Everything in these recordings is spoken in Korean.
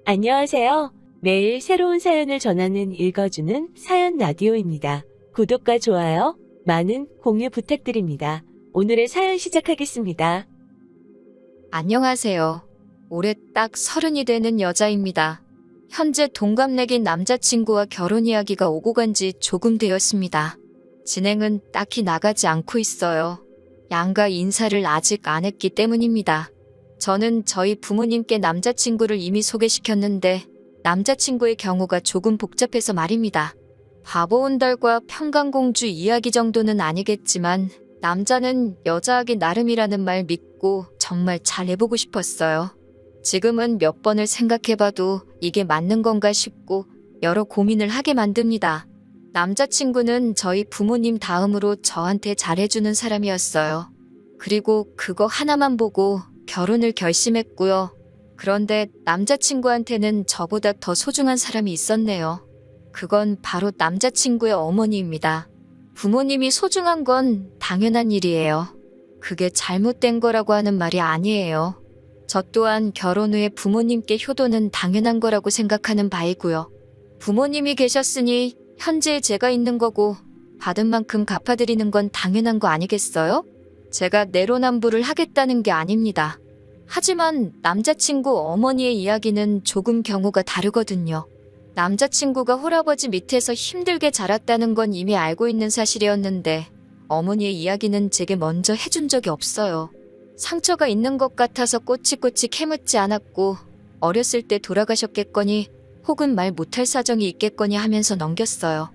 안녕하세요. 매일 새로운 사연을 전하는 읽어주는 사연 라디오입니다. 구독과 좋아요, 많은 공유 부탁드립니다. 오늘의 사연 시작하겠습니다. 안녕하세요. 올해 딱 30이 되는 여자입니다. 현재 동갑내긴 남자친구와 결혼 이야기가 오고 간 지 조금 되었습니다. 진행은 딱히 나가지 않고 있어요. 양가 인사를 아직 안 했기 때문입니다. 저는 저희 부모님께 남자친구를 이미 소개시켰는데 남자친구의 경우가 조금 복잡해서 말입니다. 바보온달과 평강공주 이야기 정도는 아니겠지만 남자는 여자하기 나름이라는 말 믿고 정말 잘해보고 싶었어요. 지금은 몇 번을 생각해봐도 이게 맞는 건가 싶고 여러 고민을 하게 만듭니다. 남자친구는 저희 부모님 다음으로 저한테 잘해주는 사람이었어요. 그리고 그거 하나만 보고 결혼을 결심했고요. 그런데 남자친구한테는 저보다 더 소중한 사람이 있었네요. 그건 바로 남자친구의 어머니입니다. 부모님이 소중한 건 당연한 일이에요. 그게 잘못된 거라고 하는 말이 아니에요. 저 또한 결혼 후에 부모님께 효도는 당연한 거라고 생각하는 바이고요. 부모님이 계셨으니 현재 제가 있는 거고 받은 만큼 갚아드리는 건 당연한 거 아니겠어요? 제가 내로남불을 하겠다는 게 아닙니다. 하지만 남자친구 어머니의 이야기는 조금 경우가 다르거든요. 남자친구가 홀아버지 밑에서 힘들게 자랐다는 건 이미 알고 있는 사실이었는데 어머니의 이야기는 제게 먼저 해준 적이 없어요. 상처가 있는 것 같아서 꼬치꼬치 캐묻지 않았고 어렸을 때 돌아가셨겠거니 혹은 말 못할 사정이 있겠거니 하면서 넘겼어요.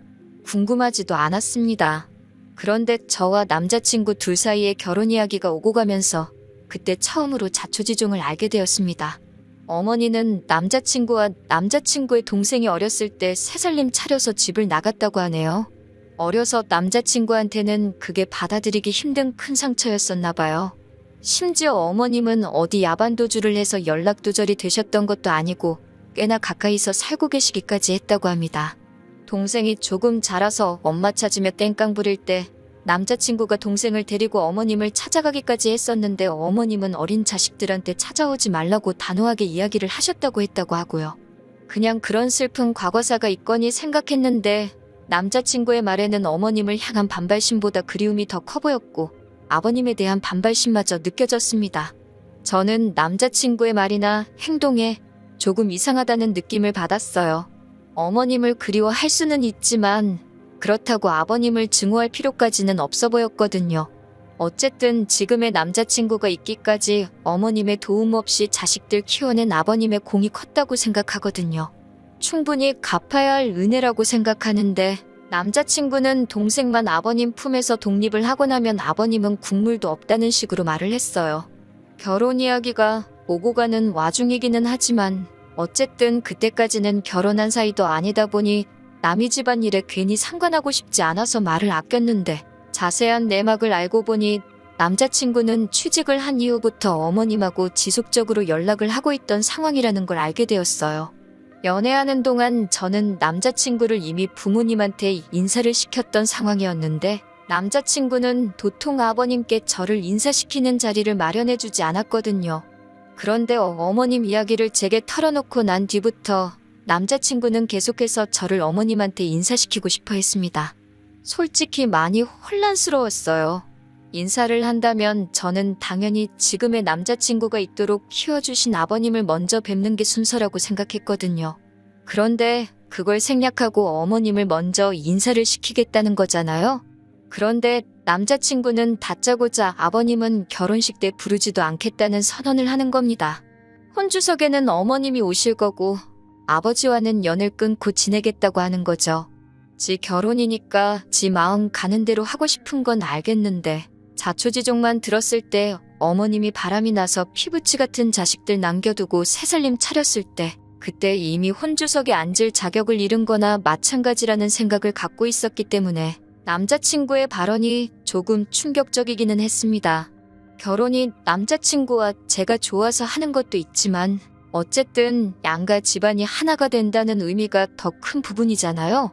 궁금하지도 않았습니다. 그런데 저와 남자친구 둘 사이에 결혼 이야기가 오고 가면서 그때 처음으로 자초지종을 알게 되었습니다. 어머니는 남자친구와 남자친구의 동생이 어렸을 때 새살림 차려서 집을 나갔다고 하네요. 어려서 남자친구한테는 그게 받아들이기 힘든 큰 상처였었나 봐요. 심지어 어머님은 어디 야반도주를 해서 연락두절이 되셨던 것도 아니고 꽤나 가까이서 살고 계시기까지 했다고 합니다. 동생이 조금 자라서 엄마 찾으며 땡깡 부릴 때 남자친구가 동생을 데리고 어머님을 찾아가기까지 했었는데 어머님은 어린 자식들한테 찾아오지 말라고 단호하게 이야기를 하셨다고 했다고 하고요. 그냥 그런 슬픈 과거사가 있거니 생각했는데 남자친구의 말에는 어머님을 향한 반발심보다 그리움이 더 커 보였고 아버님에 대한 반발심마저 느껴졌습니다. 저는 남자친구의 말이나 행동에 조금 이상하다는 느낌을 받았어요. 어머님을 그리워할 수는 있지만 그렇다고 아버님을 증오할 필요까지는 없어 보였거든요. 어쨌든 지금의 남자친구가 있기까지 어머님의 도움 없이 자식들 키워낸 아버님의 공이 컸다고 생각하거든요. 충분히 갚아야 할 은혜라고 생각하는데 남자친구는 동생만 아버님 품에서 독립을 하고 나면 아버님은 국물도 없다는 식으로 말을 했어요. 결혼 이야기가 오고 가는 와중이기는 하지만 어쨌든 그때까지는 결혼한 사이도 아니다 보니 남의 집안일에 괜히 상관하고 싶지 않아서 말을 아꼈는데 자세한 내막을 알고 보니 남자친구는 취직을 한 이후부터 어머님하고 지속적으로 연락을 하고 있던 상황이라는 걸 알게 되었어요. 연애하는 동안 저는 남자친구를 이미 부모님한테 인사를 시켰던 상황이었는데 남자친구는 도통 아버님께 저를 인사시키는 자리를 마련해주지 않았거든요. 그런데 어머님 이야기를 제게 털어놓고 난 뒤부터 남자친구는 계속해서 저를 어머님한테 인사시키고 싶어 했습니다. 솔직히 많이 혼란스러웠어요. 인사를 한다면 저는 당연히 지금의 남자친구가 있도록 키워주신 아버님을 먼저 뵙는 게 순서라고 생각했거든요. 그런데 그걸 생략하고 어머님을 먼저 인사를 시키겠다는 거잖아요. 그런데 남자친구는 다짜고짜 아버님은 결혼식 때 부르지도 않겠다는 선언을 하는 겁니다. 혼주석에는 어머님이 오실 거고 아버지와는 연을 끊고 지내겠다고 하는 거죠. 지 결혼이니까 지 마음 가는 대로 하고 싶은 건 알겠는데 자초지종만 들었을 때 어머님이 바람이 나서 피부치 같은 자식들 남겨두고 새살림 차렸을 때 그때 이미 혼주석에 앉을 자격을 잃은 거나 마찬가지라는 생각을 갖고 있었기 때문에 남자친구의 발언이 조금 충격적이기는 했습니다. 결혼이 남자친구와 제가 좋아서 하는 것도 있지만 어쨌든 양가 집안이 하나가 된다는 의미가 더 큰 부분이잖아요.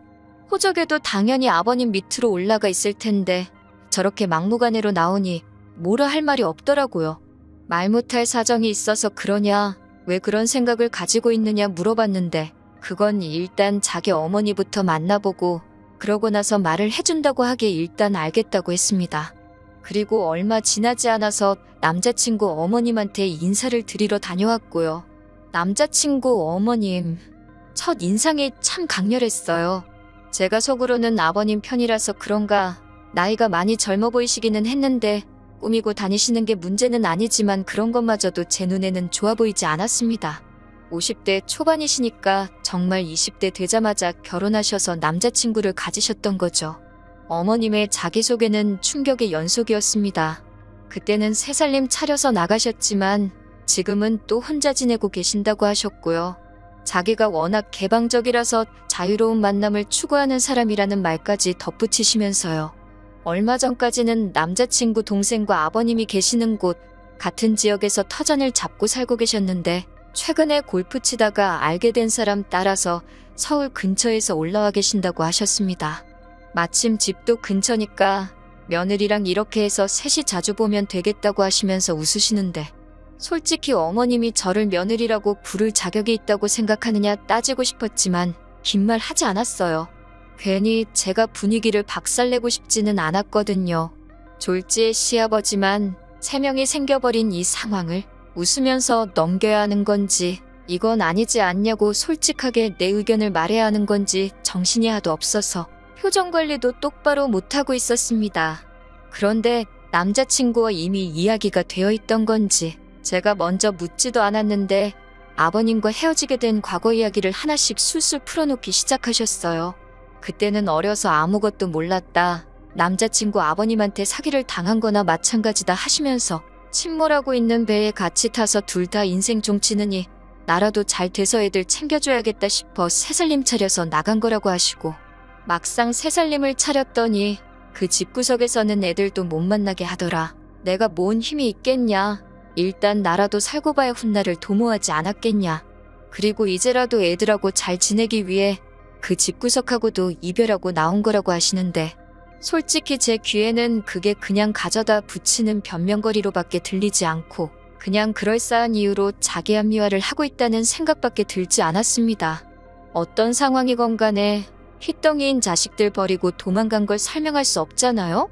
호적에도 당연히 아버님 밑으로 올라가 있을 텐데 저렇게 막무가내로 나오니 뭐라 할 말이 없더라고요. 말 못할 사정이 있어서 그러냐, 왜 그런 생각을 가지고 있느냐 물어봤는데 그건 일단 자기 어머니부터 만나보고 그러고 나서 말을 해준다고 하기에 일단 알겠다고 했습니다. 그리고 얼마 지나지 않아서 남자친구 어머님한테 인사를 드리러 다녀왔고요. 남자친구 어머님, 첫 인상이 참 강렬했어요. 제가 속으로는 아버님 편이라서 그런가 나이가 많이 젊어 보이시기는 했는데 꾸미고 다니시는 게 문제는 아니지만 그런 것마저도 제 눈에는 좋아 보이지 않았습니다. 50대 초반이시니까 정말 20대 되자마자 결혼하셔서 남자친구를 가지셨던 거죠. 어머님의 자기소개는 충격의 연속이었습니다. 그때는 3살님 차려서 나가셨지만 지금은 또 혼자 지내고 계신다고 하셨고요. 자기가 워낙 개방적이라서 자유로운 만남을 추구하는 사람이라는 말까지 덧붙이시면서요. 얼마 전까지는 남자친구 동생과 아버님이 계시는 곳 같은 지역에서 터전을 잡고 살고 계셨는데 최근에 골프 치다가 알게 된 사람 따라서 서울 근처에서 올라와 계신다고 하셨습니다. 마침 집도 근처니까 며느리랑 이렇게 해서 셋이 자주 보면 되겠다고 하시면서 웃으시는데 솔직히 어머님이 저를 며느리라고 부를 자격이 있다고 생각하느냐 따지고 싶었지만 긴 말 하지 않았어요. 괜히 제가 분위기를 박살내고 싶지는 않았거든요. 졸지의 시아버지만 3명이 생겨버린 이 상황을 웃으면서 넘겨야 하는 건지 이건 아니지 않냐고 솔직하게 내 의견을 말해야 하는 건지 정신이 하도 없어서 표정 관리도 똑바로 못하고 있었습니다. 그런데 남자친구와 이미 이야기가 되어 있던 건지 제가 먼저 묻지도 않았는데 아버님과 헤어지게 된 과거 이야기를 하나씩 술술 풀어놓기 시작하셨어요. 그때는 어려서 아무것도 몰랐다. 남자친구 아버님한테 사기를 당한 거나 마찬가지다 하시면서 침몰하고 있는 배에 같이 타서 둘 다 인생 종치느니 나라도 잘 돼서 애들 챙겨줘야겠다 싶어 3살님 차려서 나간 거라고 하시고 막상 3살님을 차렸더니 그 집구석에서는 애들도 못 만나게 하더라. 내가 뭔 힘이 있겠냐. 일단 나라도 살고 봐야 훗날을 도모하지 않았겠냐. 그리고 이제라도 애들하고 잘 지내기 위해 그 집구석하고도 이별하고 나온 거라고 하시는데 솔직히 제 귀에는 그게 그냥 가져다 붙이는 변명거리로밖에 들리지 않고 그냥 그럴싸한 이유로 자기 합리화를 하고 있다는 생각밖에 들지 않았습니다. 어떤 상황이건 간에 휘덩이인 자식들 버리고 도망간 걸 설명할 수 없잖아요?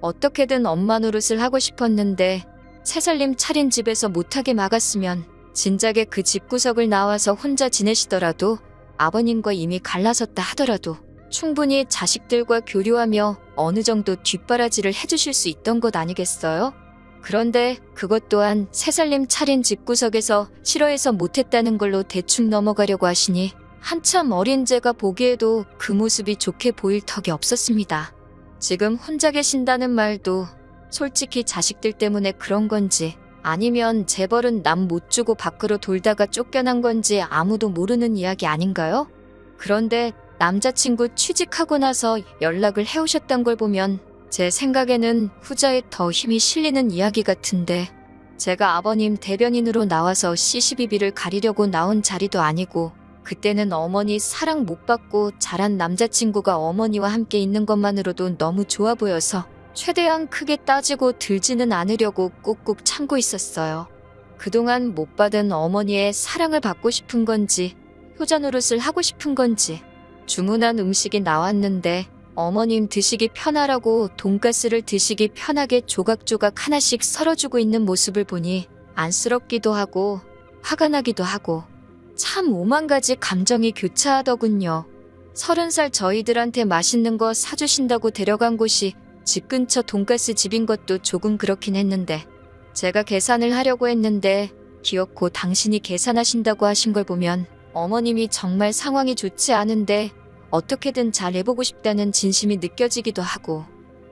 어떻게든 엄마 노릇을 하고 싶었는데 3살님 차린 집에서 못하게 막았으면 진작에 그 집구석을 나와서 혼자 지내시더라도 아버님과 이미 갈라섰다 하더라도 충분히 자식들과 교류하며 어느 정도 뒷바라지를 해주실 수 있던 것 아니겠어요? 그런데 그것 또한 3살님 차린 집구석에서 싫어해서 못했다는 걸로 대충 넘어가려고 하시니 한참 어린 제가 보기에도 그 모습이 좋게 보일 턱이 없었습니다. 지금 혼자 계신다는 말도 솔직히 자식들 때문에 그런 건지 아니면 재벌은 남 못 주고 밖으로 돌다가 쫓겨난 건지 아무도 모르는 이야기 아닌가요? 그런데 남자친구 취직하고 나서 연락을 해오셨던 걸 보면 제 생각에는 후자에 더 힘이 실리는 이야기 같은데 제가 아버님 대변인으로 나와서 시시비비를 가리려고 나온 자리도 아니고 그때는 어머니 사랑 못 받고 자란 남자친구가 어머니와 함께 있는 것만으로도 너무 좋아 보여서 최대한 크게 따지고 들지는 않으려고 꾹꾹 참고 있었어요. 그동안 못 받은 어머니의 사랑을 받고 싶은 건지 효자 노릇을 하고 싶은 건지 주문한 음식이 나왔는데 어머님 드시기 편하라고 돈가스를 드시기 편하게 조각조각 하나씩 썰어주고 있는 모습을 보니 안쓰럽기도 하고 화가 나기도 하고 참 오만 가지 감정이 교차하더군요. 30살 저희들한테 맛있는 거 사주신다고 데려간 곳이 집 근처 돈가스 집인 것도 조금 그렇긴 했는데 제가 계산을 하려고 했는데 기어코 당신이 계산하신다고 하신 걸 보면 어머님이 정말 상황이 좋지 않은데 어떻게든 잘 해보고 싶다는 진심이 느껴지기도 하고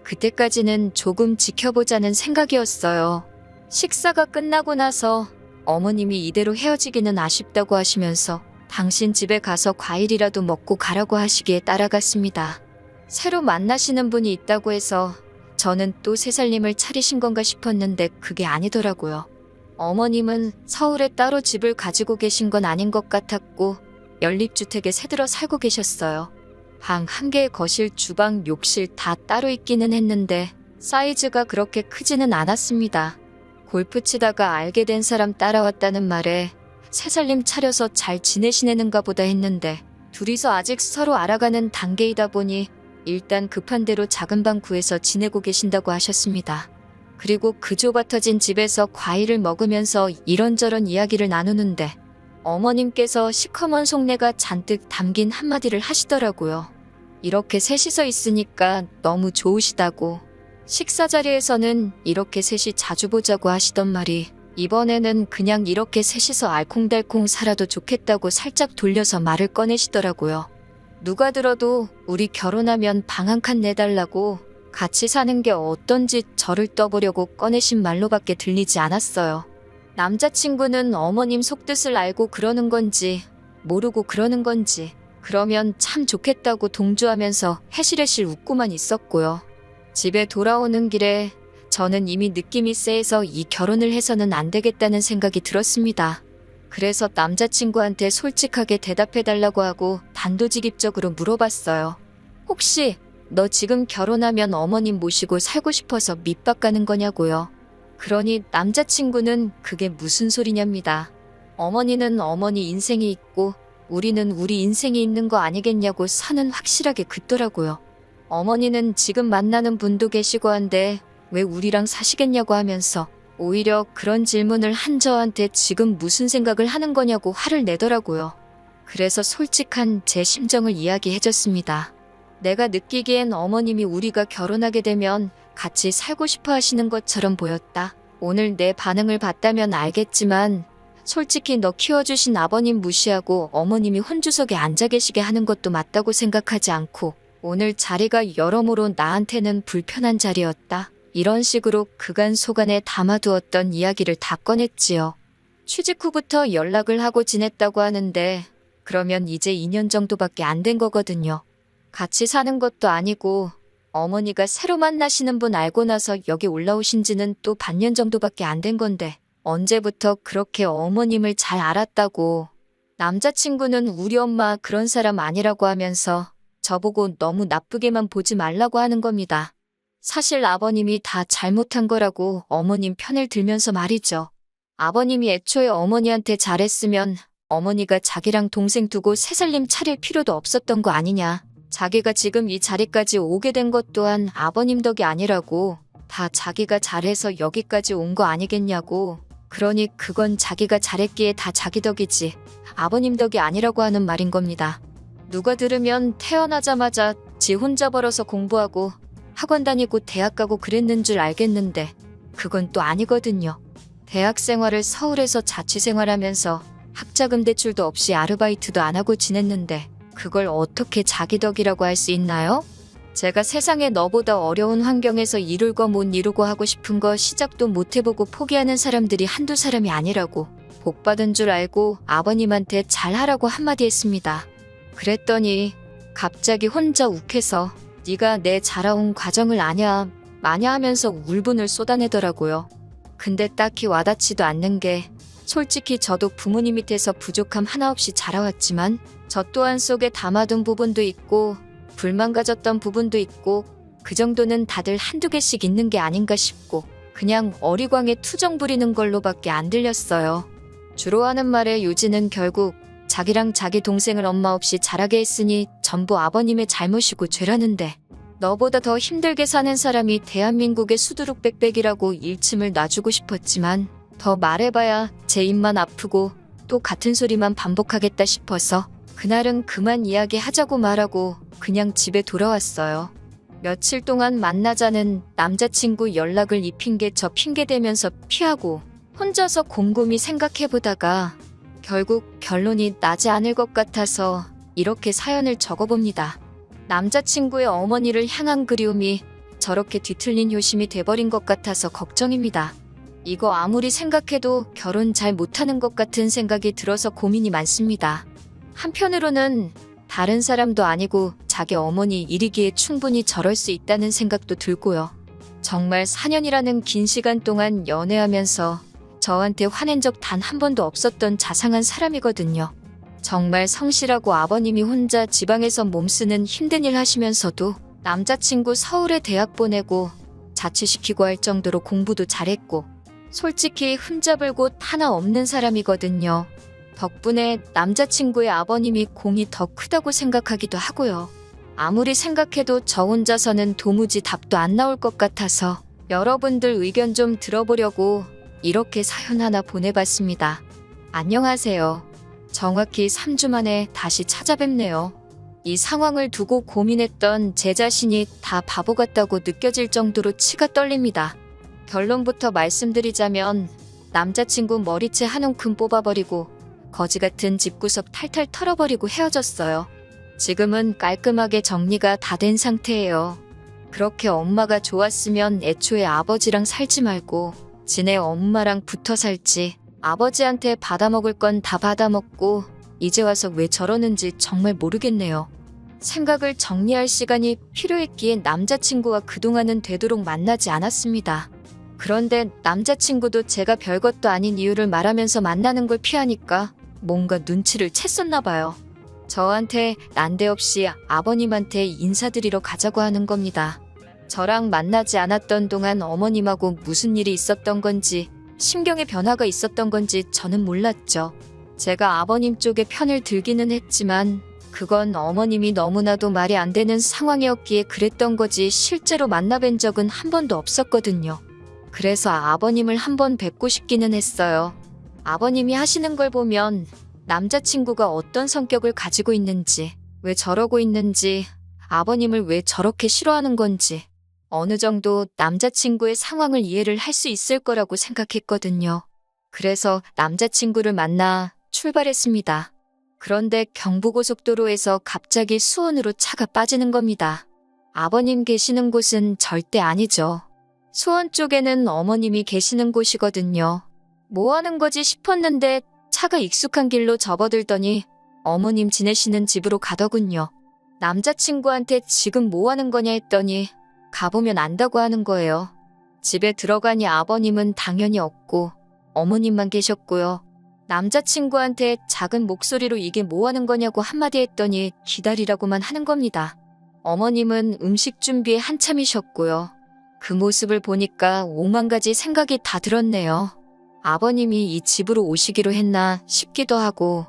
그때까지는 조금 지켜보자는 생각이었어요. 식사가 끝나고 나서 어머님이 이대로 헤어지기는 아쉽다고 하시면서 당신 집에 가서 과일이라도 먹고 가라고 하시기에 따라갔습니다. 새로 만나시는 분이 있다고 해서 저는 또 3살님을 차리신 건가 싶었는데 그게 아니더라고요. 어머님은 서울에 따로 집을 가지고 계신 건 아닌 것 같았고 연립주택에 새들어 살고 계셨어요. 방 1개의 거실, 주방, 욕실 다 따로 있기는 했는데 사이즈가 그렇게 크지는 않았습니다. 골프 치다가 알게 된 사람 따라왔다는 말에 새살림 차려서 잘 지내시는가 보다 했는데 둘이서 아직 서로 알아가는 단계이다 보니 일단 급한 대로 작은 방 구해서 지내고 계신다고 하셨습니다. 그리고 그 좁아터진 집에서 과일을 먹으면서 이런저런 이야기를 나누는데 어머님께서 시커먼 속내가 잔뜩 담긴 한마디를 하시더라고요. 이렇게 셋이서 있으니까 너무 좋으시다고. 식사 자리에서는 이렇게 셋이 자주 보자고 하시던 말이 이번에는 그냥 이렇게 셋이서 알콩달콩 살아도 좋겠다고 살짝 돌려서 말을 꺼내시더라고요. 누가 들어도 우리 결혼하면 방 한 칸 내달라고 같이 사는 게 어떤지 저를 떠보려고 꺼내신 말로밖에 들리지 않았어요. 남자친구는 어머님 속뜻을 알고 그러는 건지 모르고 그러는 건지 그러면 참 좋겠다고 동조하면서 해실해실 웃고만 있었고요. 집에 돌아오는 길에 저는 이미 느낌이 쎄해서 이 결혼을 해서는 안 되겠다는 생각이 들었습니다. 그래서 남자친구한테 솔직하게 대답해달라고 하고 단도직입적으로 물어봤어요. 혹시 너 지금 결혼하면 어머님 모시고 살고 싶어서 밑밥 가는 거냐고요. 그러니 남자친구는 그게 무슨 소리냐입니다. 어머니는 어머니 인생이 있고 우리는 우리 인생이 있는 거 아니겠냐고 선은 확실하게 긋더라고요. 어머니는 지금 만나는 분도 계시고 한데 왜 우리랑 사시겠냐고 하면서 오히려 그런 질문을 한 저한테 지금 무슨 생각을 하는 거냐고 화를 내더라고요. 그래서 솔직한 제 심정을 이야기해줬습니다. 내가 느끼기엔 어머님이 우리가 결혼하게 되면 같이 살고 싶어 하시는 것처럼 보였다. 오늘 내 반응을 봤다면 알겠지만 솔직히 너 키워주신 아버님 무시하고 어머님이 혼주석에 앉아 계시게 하는 것도 맞다고 생각하지 않고 오늘 자리가 여러모로 나한테는 불편한 자리였다. 이런 식으로 그간 속안에 담아두었던 이야기를 다 꺼냈지요. 취직 후부터 연락을 하고 지냈다고 하는데 그러면 이제 2년 정도밖에 안 된 거거든요. 같이 사는 것도 아니고 어머니가 새로 만나시는 분 알고 나서 여기 올라오신 지는 또 반년 정도밖에 안 된 건데 언제부터 그렇게 어머님을 잘 알았다고. 남자친구는 우리 엄마 그런 사람 아니라고 하면서 저보고 너무 나쁘게만 보지 말라고 하는 겁니다. 사실 아버님이 다 잘못한 거라고 어머님 편을 들면서 말이죠. 아버님이 애초에 어머니한테 잘했으면 어머니가 자기랑 동생 두고 새살림 차릴 필요도 없었던 거 아니냐. 자기가 지금 이 자리까지 오게 된 것 또한 아버님 덕이 아니라고. 다 자기가 잘해서 여기까지 온 거 아니겠냐고. 그러니 그건 자기가 잘했기에 다 자기 덕이지 아버님 덕이 아니라고 하는 말인 겁니다. 누가 들으면 태어나자마자 지 혼자 벌어서 공부하고 학원 다니고 대학 가고 그랬는 줄 알겠는데 그건 또 아니거든요. 대학 생활을 서울에서 자취생활하면서 학자금 대출도 없이 아르바이트도 안 하고 지냈는데 그걸 어떻게 자기 덕이라고 할 수 있나요? 제가 세상에 너보다 어려운 환경에서 이룰 거 못 이루고 하고 싶은 거 시작도 못 해보고 포기하는 사람들이 한두 사람이 아니라고 복 받은 줄 알고 아버님한테 잘하라고 한마디 했습니다. 그랬더니 갑자기 혼자 욱해서 네가 내 자라온 과정을 아냐 마냐 하면서 울분을 쏟아내더라고요. 근데 딱히 와닿지도 않는 게 솔직히 저도 부모님 밑에서 부족함 하나 없이 자라왔지만 저 또한 속에 담아둔 부분도 있고 불만 가졌던 부분도 있고 그 정도는 다들 한두 개씩 있는 게 아닌가 싶고 그냥 어리광에 투정 부리는 걸로밖에 안 들렸어요. 주로 하는 말에 요지는 결국 자기랑 자기 동생을 엄마 없이 자라게 했으니 전부 아버님의 잘못이고 죄라는데 너보다 더 힘들게 사는 사람이 대한민국의 수두룩백백이라고 일침을 놔주고 싶었지만 더 말해봐야 제 입만 아프고 또 같은 소리만 반복하겠다 싶어서 그날은 그만 이야기하자고 말하고 그냥 집에 돌아왔어요. 며칠 동안 만나자는 남자친구 연락을 이 핑계 저 핑계 대면서 피하고 혼자서 곰곰이 생각해보다가 결국 결론이 나지 않을 것 같아서 이렇게 사연을 적어봅니다. 남자친구의 어머니를 향한 그리움이 저렇게 뒤틀린 효심이 돼버린 것 같아서 걱정입니다. 이거 아무리 생각해도 결혼 잘 못하는 것 같은 생각이 들어서 고민이 많습니다. 한편으로는 다른 사람도 아니고 자기 어머니 일이기에 충분히 저럴 수 있다는 생각도 들고요. 정말 4년이라는 긴 시간 동안 연애하면서 저한테 화낸 적 단 한 번도 없었던 자상한 사람이거든요. 정말 성실하고 아버님이 혼자 지방에서 몸쓰는 힘든 일 하시면서도 남자친구 서울에 대학 보내고 자취시키고 할 정도로 공부도 잘했고 솔직히 흠잡을 곳 하나 없는 사람이거든요. 덕분에 남자친구의 아버님이 공이 더 크다고 생각하기도 하고요. 아무리 생각해도 저 혼자서는 도무지 답도 안 나올 것 같아서 여러분들 의견 좀 들어보려고 이렇게 사연 하나 보내봤습니다. 안녕하세요. 정확히 3주 만에 다시 찾아뵙네요. 이 상황을 두고 고민했던 제 자신이 다 바보 같다고 느껴질 정도로 치가 떨립니다. 결론부터 말씀드리자면 남자친구 머리채 한 움큼 뽑아버리고 거지 같은 집구석 탈탈 털어버리고 헤어졌어요. 지금은 깔끔하게 정리가 다 된 상태예요. 그렇게 엄마가 좋았으면 애초에 아버지랑 살지 말고 지네 엄마랑 붙어 살지. 아버지한테 받아먹을 건 다 받아먹고 이제 와서 왜 저러는지 정말 모르겠네요. 생각을 정리할 시간이 필요했기에 남자친구와 그동안은 되도록 만나지 않았습니다. 그런데 남자친구도 제가 별것도 아닌 이유를 말하면서 만나는 걸 피하니까 뭔가 눈치를 챘었나 봐요. 저한테 난데없이 아버님한테 인사드리러 가자고 하는 겁니다. 저랑 만나지 않았던 동안 어머님하고 무슨 일이 있었던 건지 심경의 변화가 있었던 건지 저는 몰랐죠. 제가 아버님 쪽에 편을 들기는 했지만 그건 어머님이 너무나도 말이 안 되는 상황이었기에 그랬던 거지 실제로 만나뵌 적은 한 번도 없었거든요. 그래서 아버님을 한번 뵙고 싶기는 했어요. 아버님이 하시는 걸 보면 남자친구가 어떤 성격을 가지고 있는지, 왜 저러고 있는지, 아버님을 왜 저렇게 싫어하는 건지 어느 정도 남자친구의 상황을 이해를 할 수 있을 거라고 생각했거든요. 그래서 남자친구를 만나 출발했습니다. 그런데 경부고속도로에서 갑자기 수원으로 차가 빠지는 겁니다. 아버님 계시는 곳은 절대 아니죠. 수원 쪽에는 어머님이 계시는 곳이거든요. 뭐 하는 거지 싶었는데 차가 익숙한 길로 접어들더니 어머님 지내시는 집으로 가더군요. 남자친구한테 지금 뭐 하는 거냐 했더니 가보면 안다고 하는 거예요. 집에 들어가니 아버님은 당연히 없고 어머님만 계셨고요. 남자친구한테 작은 목소리로 이게 뭐 하는 거냐고 한마디 했더니 기다리라고만 하는 겁니다. 어머님은 음식 준비에 한참이셨고요. 그 모습을 보니까 오만 가지 생각이 다 들었네요. 아버님이 이 집으로 오시기로 했나 싶기도 하고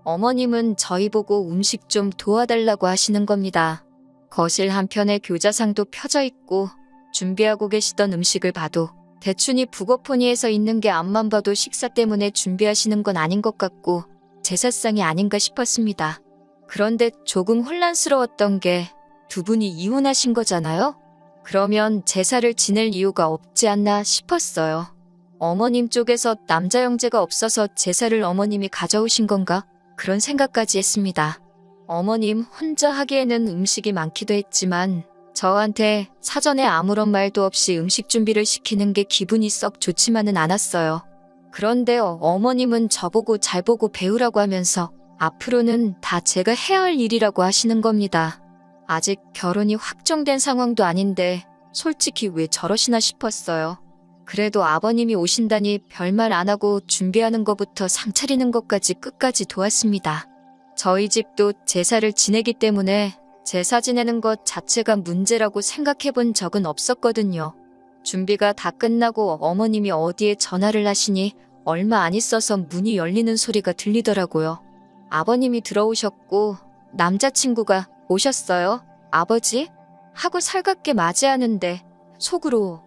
어머님은 저희 보고 음식 좀 도와달라고 하시는 겁니다. 거실 한편에 교자상도 펴져 있고 준비하고 계시던 음식을 봐도 대충이 북어포니에서 있는 게 앞만 봐도 식사 때문에 준비하시는 건 아닌 것 같고 제사상이 아닌가 싶었습니다. 그런데 조금 혼란스러웠던 게 두 분이 이혼하신 거잖아요? 그러면 제사를 지낼 이유가 없지 않나 싶었어요. 어머님 쪽에서 남자 형제가 없어서 제사를 어머님이 가져오신 건가? 그런 생각까지 했습니다. 어머님 혼자 하기에는 음식이 많기도 했지만 저한테 사전에 아무런 말도 없이 음식 준비를 시키는 게 기분이 썩 좋지만은 않았어요. 그런데 어머님은 저보고 잘 보고 배우라고 하면서 앞으로는 다 제가 해야 할 일이라고 하시는 겁니다. 아직 결혼이 확정된 상황도 아닌데 솔직히 왜 저러시나 싶었어요. 그래도 아버님이 오신다니 별말 안 하고 준비하는 것부터 상 차리는 것까지 끝까지 도왔습니다. 저희 집도 제사를 지내기 때문에 제사 지내는 것 자체가 문제라고 생각해 본 적은 없었거든요. 준비가 다 끝나고 어머님이 어디에 전화를 하시니 얼마 안 있어서 문이 열리는 소리가 들리더라고요. 아버님이 들어오셨고 남자친구가 오셨어요? 아버지? 하고 살갑게 맞이하는데 속으로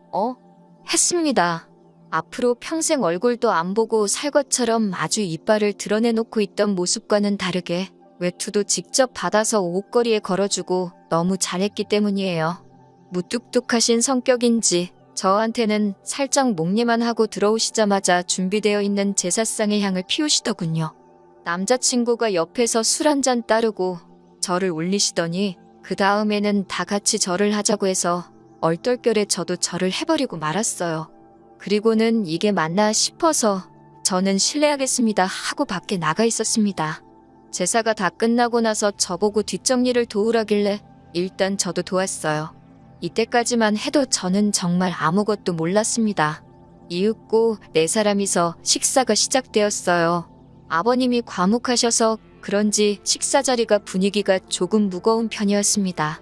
했습니다. 앞으로 평생 얼굴도 안 보고 살 것처럼 아주 이빨을 드러내놓고 있던 모습과는 다르게 외투도 직접 받아서 옷걸이에 걸어주고 너무 잘했기 때문이에요. 무뚝뚝하신 성격인지 저한테는 살짝 목례만 하고 들어오시자마자 준비되어 있는 제사상의 향을 피우시더군요. 남자친구가 옆에서 술 한 잔 따르고 저를 올리시더니 그 다음에는 다 같이 절을 하자고 해서 얼떨결에 저도 절을 해버리고 말았어요. 그리고는 이게 맞나 싶어서 저는 실례하겠습니다 하고 밖에 나가 있었습니다. 제사가 다 끝나고 나서 저보고 뒷정리를 도우라길래 일단 저도 도왔어요. 이때까지만 해도 저는 정말 아무것도 몰랐습니다. 이윽고 네 사람이서 식사가 시작되었어요. 아버님이 과묵하셔서 그런지 식사 자리가 분위기가 조금 무거운 편이었습니다.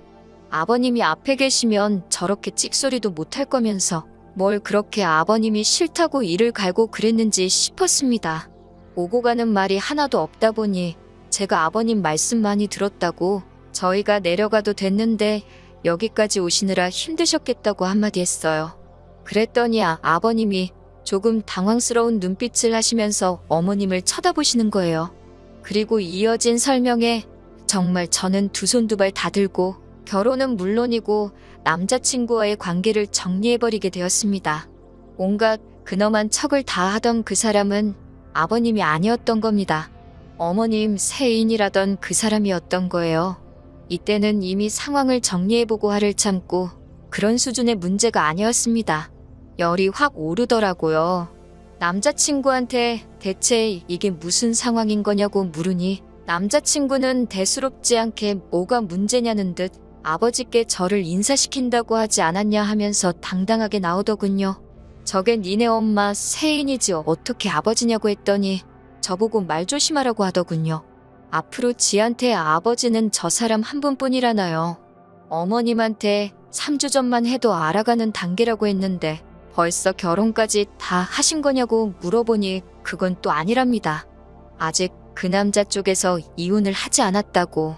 아버님이 앞에 계시면 저렇게 찍소리도 못할 거면서 뭘 그렇게 아버님이 싫다고 이를 갈고 그랬는지 싶었습니다. 오고 가는 말이 하나도 없다 보니 제가 아버님 말씀 많이 들었다고 저희가 내려가도 됐는데 여기까지 오시느라 힘드셨겠다고 한마디 했어요. 그랬더니 아버님이 조금 당황스러운 눈빛을 하시면서 어머님을 쳐다보시는 거예요. 그리고 이어진 설명에 정말 저는 두 손 두 발 다 들고 결혼은 물론이고 남자친구와의 관계를 정리해버리게 되었습니다. 온갖 근엄한 척을 다 하던 그 사람은 아버님이 아니었던 겁니다. 어머님 새애인이라던 그 사람이었던 거예요. 이때는 이미 상황을 정리해보고 화를 참고 그런 수준의 문제가 아니었습니다. 열이 확 오르더라고요. 남자친구한테 대체 이게 무슨 상황인 거냐고 물으니 남자친구는 대수롭지 않게 뭐가 문제냐는 듯 아버지께 저를 인사시킨다고 하지 않았냐 하면서 당당하게 나오더군요. 저게 니네 엄마 새애인이지 어떻게 아버지냐고 했더니 저보고 말 조심하라고 하더군요. 앞으로 지한테 아버지는 저 사람 한 분뿐이라나요. 어머님한테 3주 전만 해도 알아가는 단계라고 했는데 벌써 결혼까지 다 하신 거냐고 물어보니 그건 또 아니랍니다. 아직 그 남자 쪽에서 이혼을 하지 않았다고.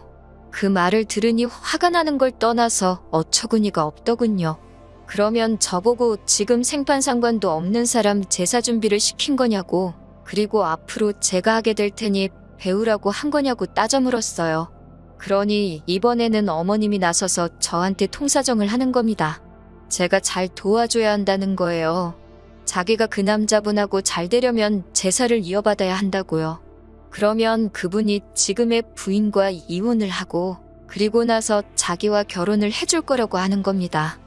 그 말을 들으니 화가 나는 걸 떠나서 어처구니가 없더군요. 그러면 저보고 지금 생판상관도 없는 사람 제사 준비를 시킨 거냐고, 그리고 앞으로 제가 하게 될 테니 배우라고 한 거냐고 따져 물었어요. 그러니 이번에는 어머님이 나서서 저한테 통사정을 하는 겁니다. 제가 잘 도와줘야 한다는 거예요. 자기가 그 남자분하고 잘 되려면 제사를 이어받아야 한다고요. 그러면 그분이 지금의 부인과 이혼을 하고 그리고 나서 자기와 결혼을 해줄 거라고 하는 겁니다.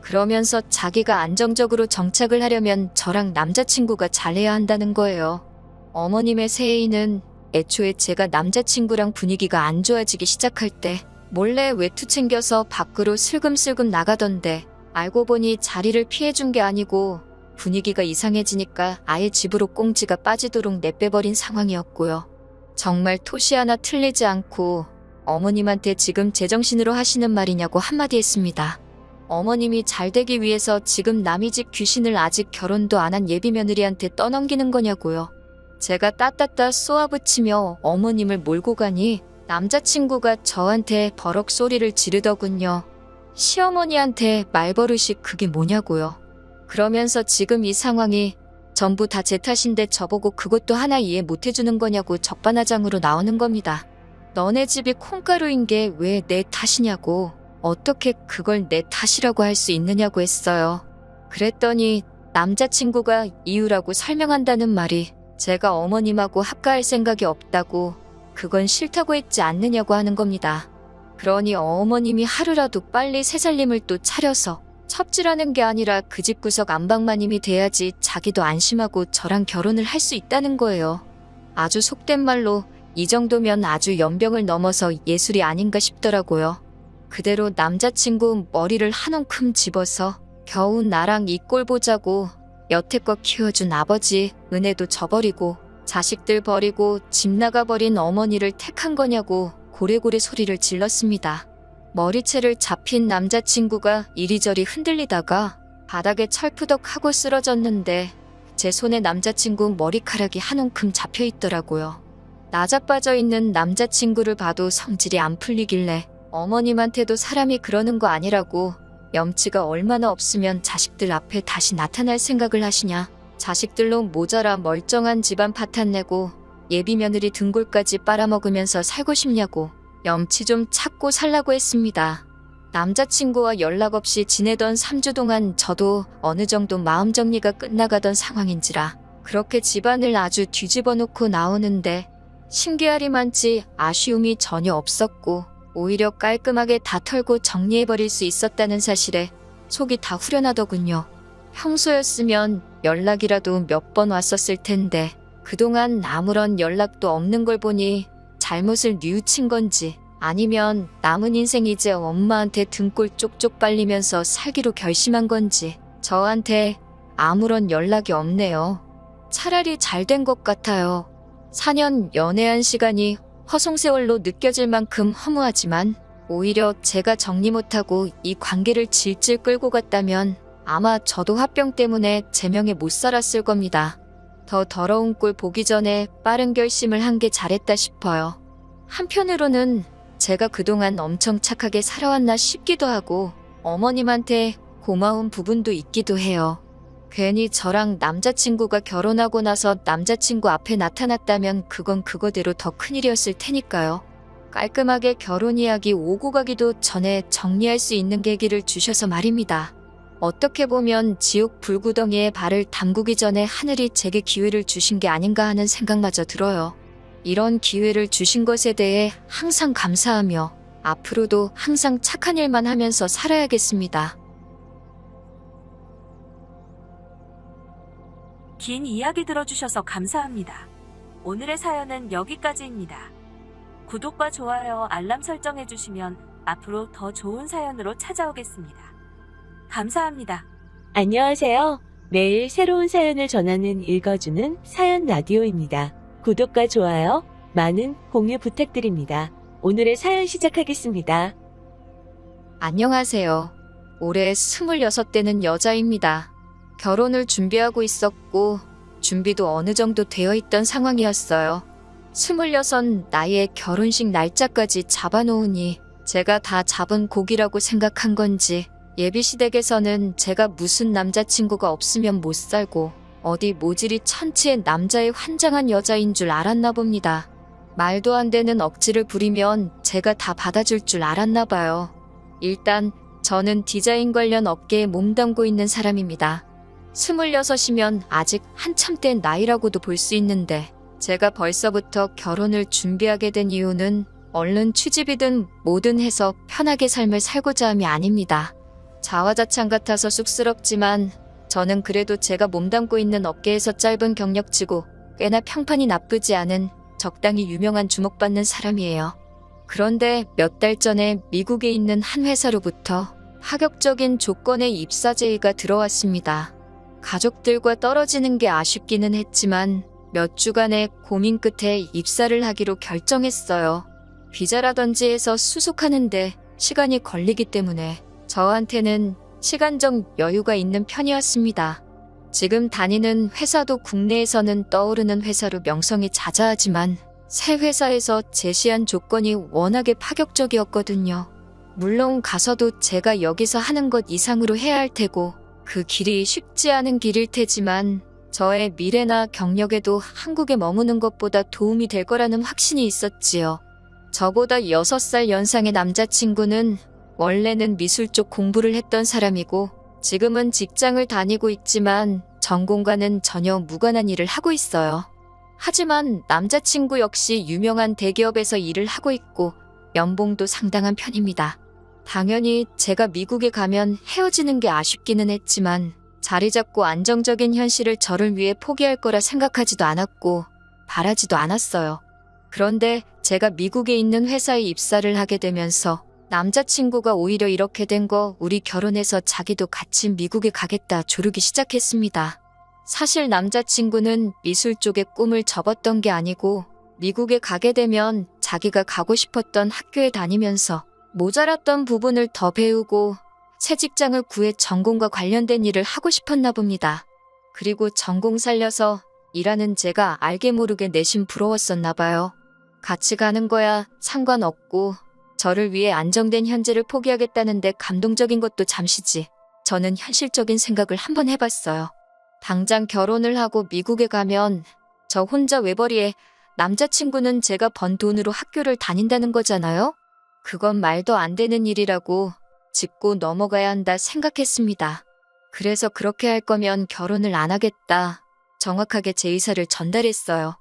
그러면서 자기가 안정적으로 정착을 하려면 저랑 남자친구가 잘해야 한다는 거예요. 어머님의 새애인은 애초에 제가 남자친구랑 분위기가 안 좋아지기 시작할 때 몰래 외투 챙겨서 밖으로 슬금슬금 나가던데 알고 보니 자리를 피해준 게 아니고 분위기가 이상해지니까 아예 집으로 꽁지가 빠지도록 내빼버린 상황이었고요. 정말 토시 하나 틀리지 않고 어머님한테 지금 제정신으로 하시는 말이냐고 한마디 했습니다. 어머님이 잘 되기 위해서 지금 남의 집 귀신을 아직 결혼도 안 한 예비 며느리한테 떠넘기는 거냐고요. 제가 따따따 쏘아붙이며 어머님을 몰고 가니 남자친구가 저한테 버럭 소리를 지르더군요. 시어머니한테 말버릇이 그게 뭐냐고요. 그러면서 지금 이 상황이 전부 다 제 탓인데 저보고 그것도 하나 이해 못해주는 거냐고 적반하장으로 나오는 겁니다. 너네 집이 콩가루인 게 왜 내 탓이냐고, 어떻게 그걸 내 탓이라고 할 수 있느냐고 했어요. 그랬더니 남자친구가 이유라고 설명한다는 말이 제가 어머님하고 합가할 생각이 없다고, 그건 싫다고 했지 않느냐고 하는 겁니다. 그러니 어머님이 하루라도 빨리 새살림을 또 차려서 첩질하는 게 아니라 그 집 구석 안방마님이 돼야지 자기도 안심하고 저랑 결혼을 할 수 있다는 거예요. 아주 속된 말로 이 정도면 아주 연병을 넘어서 예술이 아닌가 싶더라고요. 그대로 남자친구 머리를 한 움큼 집어서 겨우 나랑 이 꼴 보자고 여태껏 키워준 아버지 은혜도 저버리고 자식들 버리고 집 나가버린 어머니를 택한 거냐고 고래고래 소리를 질렀습니다. 머리채를 잡힌 남자친구가 이리저리 흔들리다가 바닥에 철푸덕하고 쓰러졌는데 제 손에 남자친구 머리카락이 한 움큼 잡혀있더라고요. 나자빠져 있는 남자친구를 봐도 성질이 안 풀리길래 어머님한테도 사람이 그러는 거 아니라고, 염치가 얼마나 없으면 자식들 앞에 다시 나타날 생각을 하시냐, 자식들로 모자라 멀쩡한 집안 파탄내고 예비 며느리 등골까지 빨아먹으면서 살고 싶냐고 염치 좀 찾고 살라고 했습니다. 남자친구와 연락 없이 지내던 3주 동안 저도 어느 정도 마음 정리가 끝나가던 상황인지라 그렇게 집안을 아주 뒤집어 놓고 나오는데 신기하리만치 아쉬움이 전혀 없었고 오히려 깔끔하게 다 털고 정리해버릴 수 있었다는 사실에 속이 다 후련하더군요. 평소였으면 연락이라도 몇 번 왔었을 텐데 그동안 아무런 연락도 없는 걸 보니 잘못을 뉘우친 건지 아니면 남은 인생 이제 엄마한테 등골 쪽쪽 빨리면서 살기로 결심한 건지 저한테 아무런 연락이 없네요. 차라리 잘 된 것 같아요. 4년 연애한 시간이 허송세월로 느껴질 만큼 허무하지만 오히려 제가 정리 못하고 이 관계를 질질 끌고 갔다면 아마 저도 화병 때문에 제명에 못 살았을 겁니다. 더 더러운 꼴 보기 전에 빠른 결심을 한 게 잘했다 싶어요. 한편으로는 제가 그동안 엄청 착하게 살아왔나 싶기도 하고 어머님한테 고마운 부분도 있기도 해요. 괜히 저랑 남자친구가 결혼하고 나서 남자친구 앞에 나타났다면 그건 그거대로 더 큰일이었을 테니까요. 깔끔하게 결혼 이야기 오고 가기도 전에 정리할 수 있는 계기를 주셔서 말입니다. 어떻게 보면 지옥 불구덩이에 발을 담그기 전에 하늘이 제게 기회를 주신 게 아닌가 하는 생각마저 들어요. 이런 기회를 주신 것에 대해 항상 감사하며 앞으로도 항상 착한 일만 하면서 살아야겠습니다. 긴 이야기 들어주셔서 감사합니다. 오늘의 사연은 여기까지입니다. 구독과 좋아요, 알람 설정해주시면 앞으로 더 좋은 사연으로 찾아오겠습니다. 감사합니다. 안녕하세요. 매일 새로운 사연을 전하는 읽어주는 사연 라디오입니다. 구독과 좋아요, 많은 공유 부탁드립니다. 오늘의 사연 시작하겠습니다. 안녕하세요. 올해 26되는 여자입니다. 결혼을 준비하고 있었고 준비도 어느 정도 되어 있던 상황이었어요. 26 나이에 결혼식 날짜까지 잡아놓으니 제가 다 잡은 고기라고 생각한 건지 예비시댁에서는 제가 무슨 남자친구가 없으면 못 살고 어디 모질이 천치의 남자의 환장한 여자인 줄 알았나 봅니다. 말도 안 되는 억지를 부리면 제가 다 받아줄 줄 알았나 봐요. 일단 저는 디자인 관련 업계에 몸담고 있는 사람입니다. 26이면 아직 한참 된 나이라고도 볼 수 있는데 제가 벌써부터 결혼을 준비하게 된 이유는 얼른 취직이든 뭐든 해서 편하게 삶을 살고자 함이 아닙니다. 자화자찬 같아서 쑥스럽지만 저는 그래도 제가 몸담고 있는 업계에서 짧은 경력치고 꽤나 평판이 나쁘지 않은 적당히 유명한 주목받는 사람이에요. 그런데 몇 달 전에 미국에 있는 한 회사로부터 파격적인 조건의 입사 제의가 들어왔습니다. 가족들과 떨어지는 게 아쉽기는 했지만 몇 주간의 고민 끝에 입사를 하기로 결정했어요. 비자라든지 해서 수속하는데 시간이 걸리기 때문에 저한테는 시간적 여유가 있는 편이었습니다. 지금 다니는 회사도 국내에서는 떠오르는 회사로 명성이 자자하지만 새 회사에서 제시한 조건이 워낙에 파격적이었거든요. 물론 가서도 제가 여기서 하는 것 이상으로 해야 할 테고 그 길이 쉽지 않은 길일 테지만 저의 미래나 경력에도 한국에 머무는 것보다 도움이 될 거라는 확신이 있었지요. 저보다 6살 연상의 남자친구는 원래는 미술 쪽 공부를 했던 사람이고 지금은 직장을 다니고 있지만 전공과는 전혀 무관한 일을 하고 있어요. 하지만 남자친구 역시 유명한 대기업에서 일을 하고 있고 연봉도 상당한 편입니다. 당연히 제가 미국에 가면 헤어지는 게 아쉽기는 했지만 자리 잡고 안정적인 현실을 저를 위해 포기할 거라 생각하지도 않았고 바라지도 않았어요. 그런데 제가 미국에 있는 회사에 입사를 하게 되면서 남자친구가 오히려 이렇게 된 거 우리 결혼해서 자기도 같이 미국에 가겠다 조르기 시작했습니다. 사실 남자친구는 미술 쪽에 꿈을 접었던 게 아니고 미국에 가게 되면 자기가 가고 싶었던 학교에 다니면서 모자랐던 부분을 더 배우고 새 직장을 구해 전공과 관련된 일을 하고 싶었나 봅니다. 그리고 전공 살려서 일하는 제가 알게 모르게 내심 부러웠었나 봐요. 같이 가는 거야 상관없고 저를 위해 안정된 현재를 포기하겠다는데 감동적인 것도 잠시지. 저는 현실적인 생각을 한번 해봤어요. 당장 결혼을 하고 미국에 가면 저 혼자 외벌이에 남자친구는 제가 번 돈으로 학교를 다닌다는 거잖아요? 그건 말도 안 되는 일이라고 짚고 넘어가야 한다 생각했습니다. 그래서 그렇게 할 거면 결혼을 안 하겠다. 정확하게 제 의사를 전달했어요.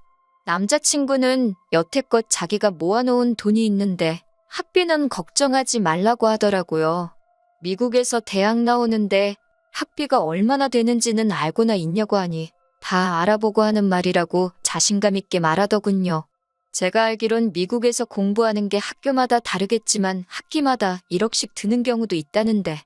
남자친구는 여태껏 자기가 모아놓은 돈이 있는데 학비는 걱정하지 말라고 하더라고요. 미국에서 대학 나오는데 학비가 얼마나 되는지는 알고나 있냐고 하니 다 알아보고 하는 말이라고 자신감 있게 말하더군요. 제가 알기론 미국에서 공부하는 게 학교마다 다르겠지만 학기마다 1억씩 드는 경우도 있다는데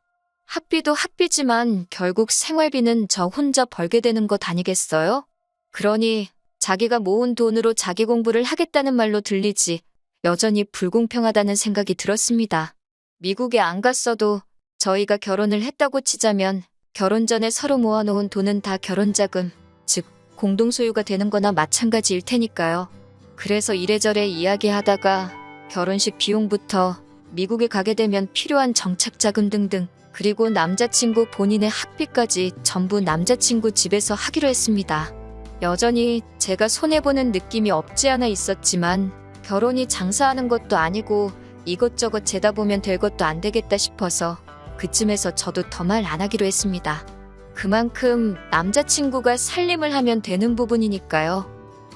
학비도 학비지만 결국 생활비는 저 혼자 벌게 되는 것 아니겠어요? 그러니 자기가 모은 돈으로 자기 공부를 하겠다는 말로 들리지 여전히 불공평하다는 생각이 들었습니다. 미국에 안 갔어도 저희가 결혼을 했다고 치자면 결혼 전에 서로 모아놓은 돈은 다 결혼자금, 즉 공동 소유가 되는 거나 마찬가지일 테니까요. 그래서 이래저래 이야기하다가 결혼식 비용부터 미국에 가게 되면 필요한 정착 자금 등등, 그리고 남자친구 본인의 학비까지 전부 남자친구 집에서 하기로 했습니다. 여전히 제가 손해보는 느낌이 없지 않아 있었지만 결혼이 장사하는 것도 아니고 이것저것 재다 보면 될 것도 안 되겠다 싶어서 그쯤에서 저도 더 말 안 하기로 했습니다. 그만큼 남자친구가 살림을 하면 되는 부분이니까요.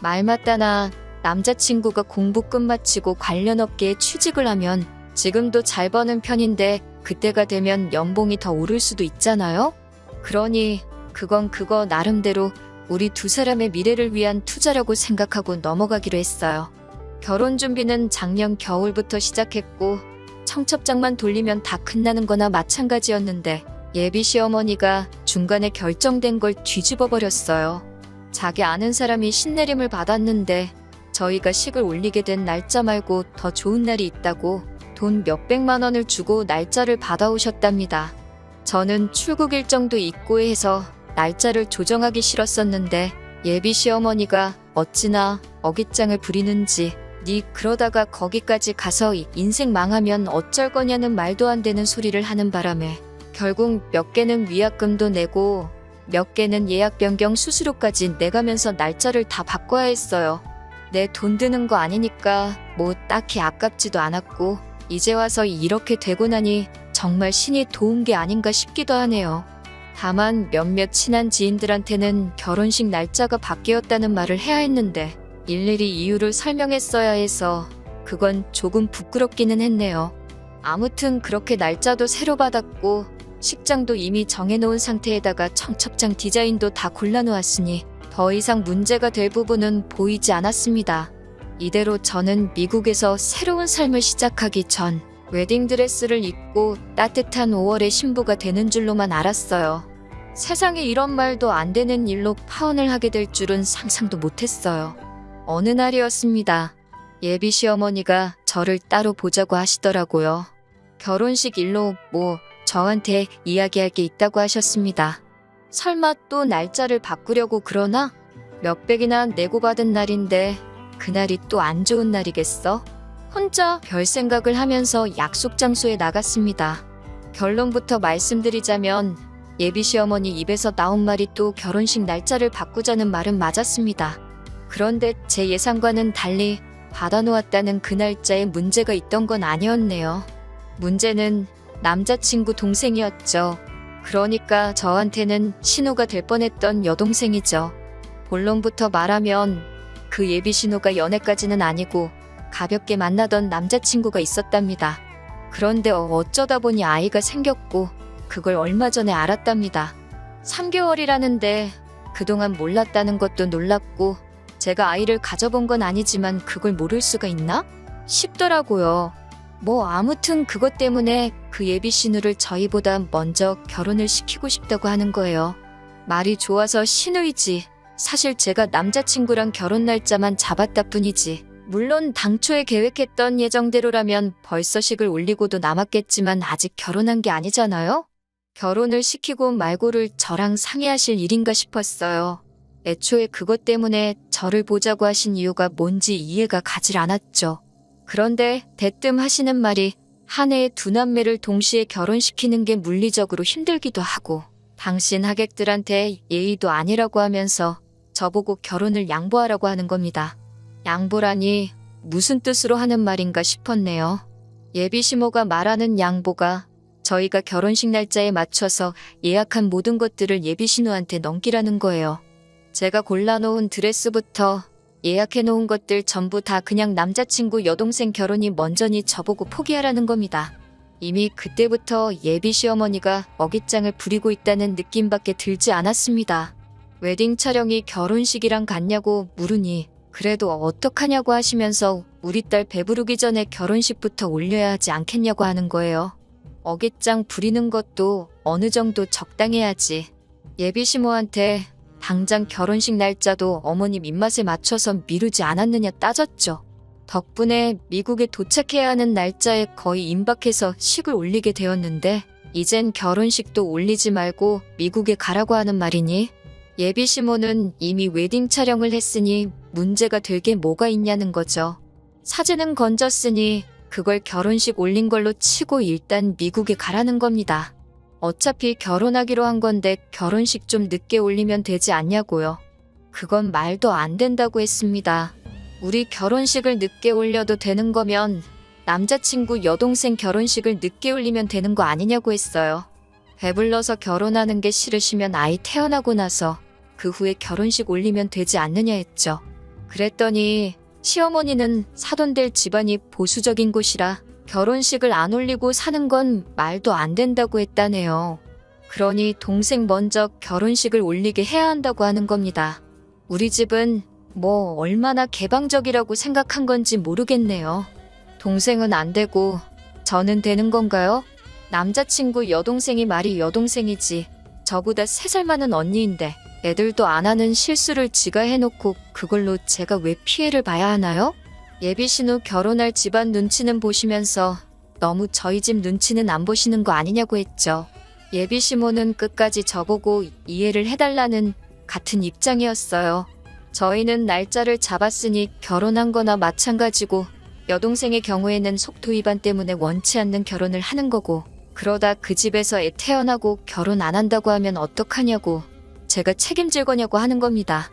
말 맞다나 남자친구가 공부 끝마치고 관련 업계에 취직을 하면 지금도 잘 버는 편인데 그때가 되면 연봉이 더 오를 수도 있잖아요? 그러니 그건 그거 나름대로 우리 두 사람의 미래를 위한 투자라고 생각하고 넘어가기로 했어요. 결혼 준비는 작년 겨울부터 시작했고 청첩장만 돌리면 다 끝나는 거나 마찬가지였는데 예비 시어머니가 중간에 결정된 걸 뒤집어 버렸어요. 자기 아는 사람이 신내림을 받았는데 저희가 식을 올리게 된 날짜 말고 더 좋은 날이 있다고 돈 몇백만 원을 주고 날짜를 받아오셨답니다. 저는 출국 일정도 있고 해서 날짜를 조정하기 싫었었는데 예비 시어머니가 어찌나 어깃장을 부리는지 니 그러다가 거기까지 가서 인생 망하면 어쩔 거냐는 말도 안 되는 소리를 하는 바람에 결국 몇 개는 위약금도 내고 몇 개는 예약 변경 수수료까지 내가면서 날짜를 다 바꿔야 했어요. 내 돈 드는 거 아니니까 뭐 딱히 아깝지도 않았고 이제 와서 이렇게 되고 나니 정말 신이 도운 게 아닌가 싶기도 하네요. 다만 몇몇 친한 지인들한테는 결혼식 날짜가 바뀌었다는 말을 해야 했는데 일일이 이유를 설명했어야 해서 그건 조금 부끄럽기는 했네요. 아무튼 그렇게 날짜도 새로 받았고 식장도 이미 정해놓은 상태에다가 청첩장 디자인도 다 골라놓았으니 더 이상 문제가 될 부분은 보이지 않았습니다. 이대로 저는 미국에서 새로운 삶을 시작하기 전 웨딩드레스를 입고 따뜻한 5월의 신부가 되는 줄로만 알았어요. 세상에 이런 말도 안 되는 일로 파혼을 하게 될 줄은 상상도 못했어요. 어느 날이었습니다. 예비 시어머니가 저를 따로 보자고 하시더라고요. 결혼식 일로 저한테 이야기할 게 있다고 하셨습니다. 설마 또 날짜를 바꾸려고 그러나? 몇백이나 내고 받은 날인데 그날이 또 안 좋은 날이겠어? 혼자 별 생각을 하면서 약속 장소에 나갔습니다. 결론부터 말씀드리자면 예비 시어머니 입에서 나온 말이 또 결혼식 날짜를 바꾸자는 말은 맞았습니다. 그런데 제 예상과는 달리 받아놓았다는 그 날짜에 문제가 있던 건 아니었네요. 문제는 남자친구 동생이었죠. 그러니까 저한테는 신호가 될 뻔했던 여동생이죠. 본론부터 말하면 그 예비 신호가 연애까지는 아니고 가볍게 만나던 남자친구가 있었답니다. 그런데 어쩌다 보니 아이가 생겼고 그걸 얼마 전에 알았답니다. 3개월이라는데 그동안 몰랐다는 것도 놀랍고 제가 아이를 가져본 건 아니지만 그걸 모를 수가 있나? 싶더라고요. 아무튼 그것 때문에 그 예비 신우를 저희보다 먼저 결혼을 시키고 싶다고 하는 거예요. 말이 좋아서 신우이지. 사실 제가 남자친구랑 결혼 날짜만 잡았다 뿐이지. 물론 당초에 계획했던 예정대로라면 벌써 식을 올리고도 남았겠지만 아직 결혼한 게 아니잖아요? 결혼을 시키고 말고를 저랑 상의하실 일인가 싶었어요. 애초에 그것 때문에 저를 보자고 하신 이유가 뭔지 이해가 가질 않았죠. 그런데 대뜸 하시는 말이 한 해에 두 남매를 동시에 결혼시키는 게 물리적으로 힘들기도 하고 당신 하객들한테 예의도 아니라고 하면서 저보고 결혼을 양보하라고 하는 겁니다. 양보라니 무슨 뜻으로 하는 말인가 싶었네요. 예비 시모가 말하는 양보가 저희가 결혼식 날짜에 맞춰서 예약한 모든 것들을 예비 신우한테 넘기라는 거예요. 제가 골라놓은 드레스부터 예약해놓은 것들 전부 다 그냥 남자친구 여동생 결혼이 먼저니 저보고 포기하라는 겁니다. 이미 그때부터 예비 시어머니가 어깃장을 부리고 있다는 느낌밖에 들지 않았습니다. 웨딩 촬영이 결혼식이랑 같냐고 물으니 그래도 어떡하냐고 하시면서 우리 딸 배부르기 전에 결혼식부터 올려야 하지 않겠냐고 하는 거예요. 어깃장 부리는 것도 어느 정도 적당해야지. 예비 시모한테 당장 결혼식 날짜도 어머님 입맛에 맞춰서 미루지 않았느냐 따졌죠. 덕분에 미국에 도착해야 하는 날짜에 거의 임박해서 식을 올리게 되었는데 이젠 결혼식도 올리지 말고 미국에 가라고 하는 말이니 예비 시모는 이미 웨딩 촬영을 했으니 문제가 될 게 뭐가 있냐는 거죠. 사진은 건졌으니 그걸 결혼식 올린 걸로 치고 일단 미국에 가라는 겁니다. 어차피 결혼하기로 한 건데 결혼식 좀 늦게 올리면 되지 않냐고요. 그건 말도 안 된다고 했습니다. 우리 결혼식을 늦게 올려도 되는 거면 남자친구 여동생 결혼식을 늦게 올리면 되는 거 아니냐고 했어요. 배불러서 결혼하는 게 싫으시면 아이 태어나고 나서 그 후에 결혼식 올리면 되지 않느냐 했죠. 그랬더니 시어머니는 사돈들 집안이 보수적인 곳이라 결혼식을 안 올리고 사는 건 말도 안 된다고 했다네요. 그러니 동생 먼저 결혼식을 올리게 해야 한다고 하는 겁니다. 우리 집은 뭐 얼마나 개방적이라고 생각한 건지 모르겠네요. 동생은 안 되고 저는 되는 건가요? 남자친구 여동생이 말이 여동생이지. 저보다 3살 많은 언니인데 애들도 안 하는 실수를 지가 해놓고 그걸로 제가 왜 피해를 봐야 하나요? 예비 신우 결혼할 집안 눈치는 보시면서 너무 저희 집 눈치는 안 보시는 거 아니냐고 했죠. 예비 시모는 끝까지 저보고 이해를 해달라는 같은 입장이었어요. 저희는 날짜를 잡았으니 결혼한 거나 마찬가지고 여동생의 경우에는 속도 위반 때문에 원치 않는 결혼을 하는 거고 그러다 그 집에서 애 태어나고 결혼 안 한다고 하면 어떡하냐고 제가 책임질 거냐고 하는 겁니다.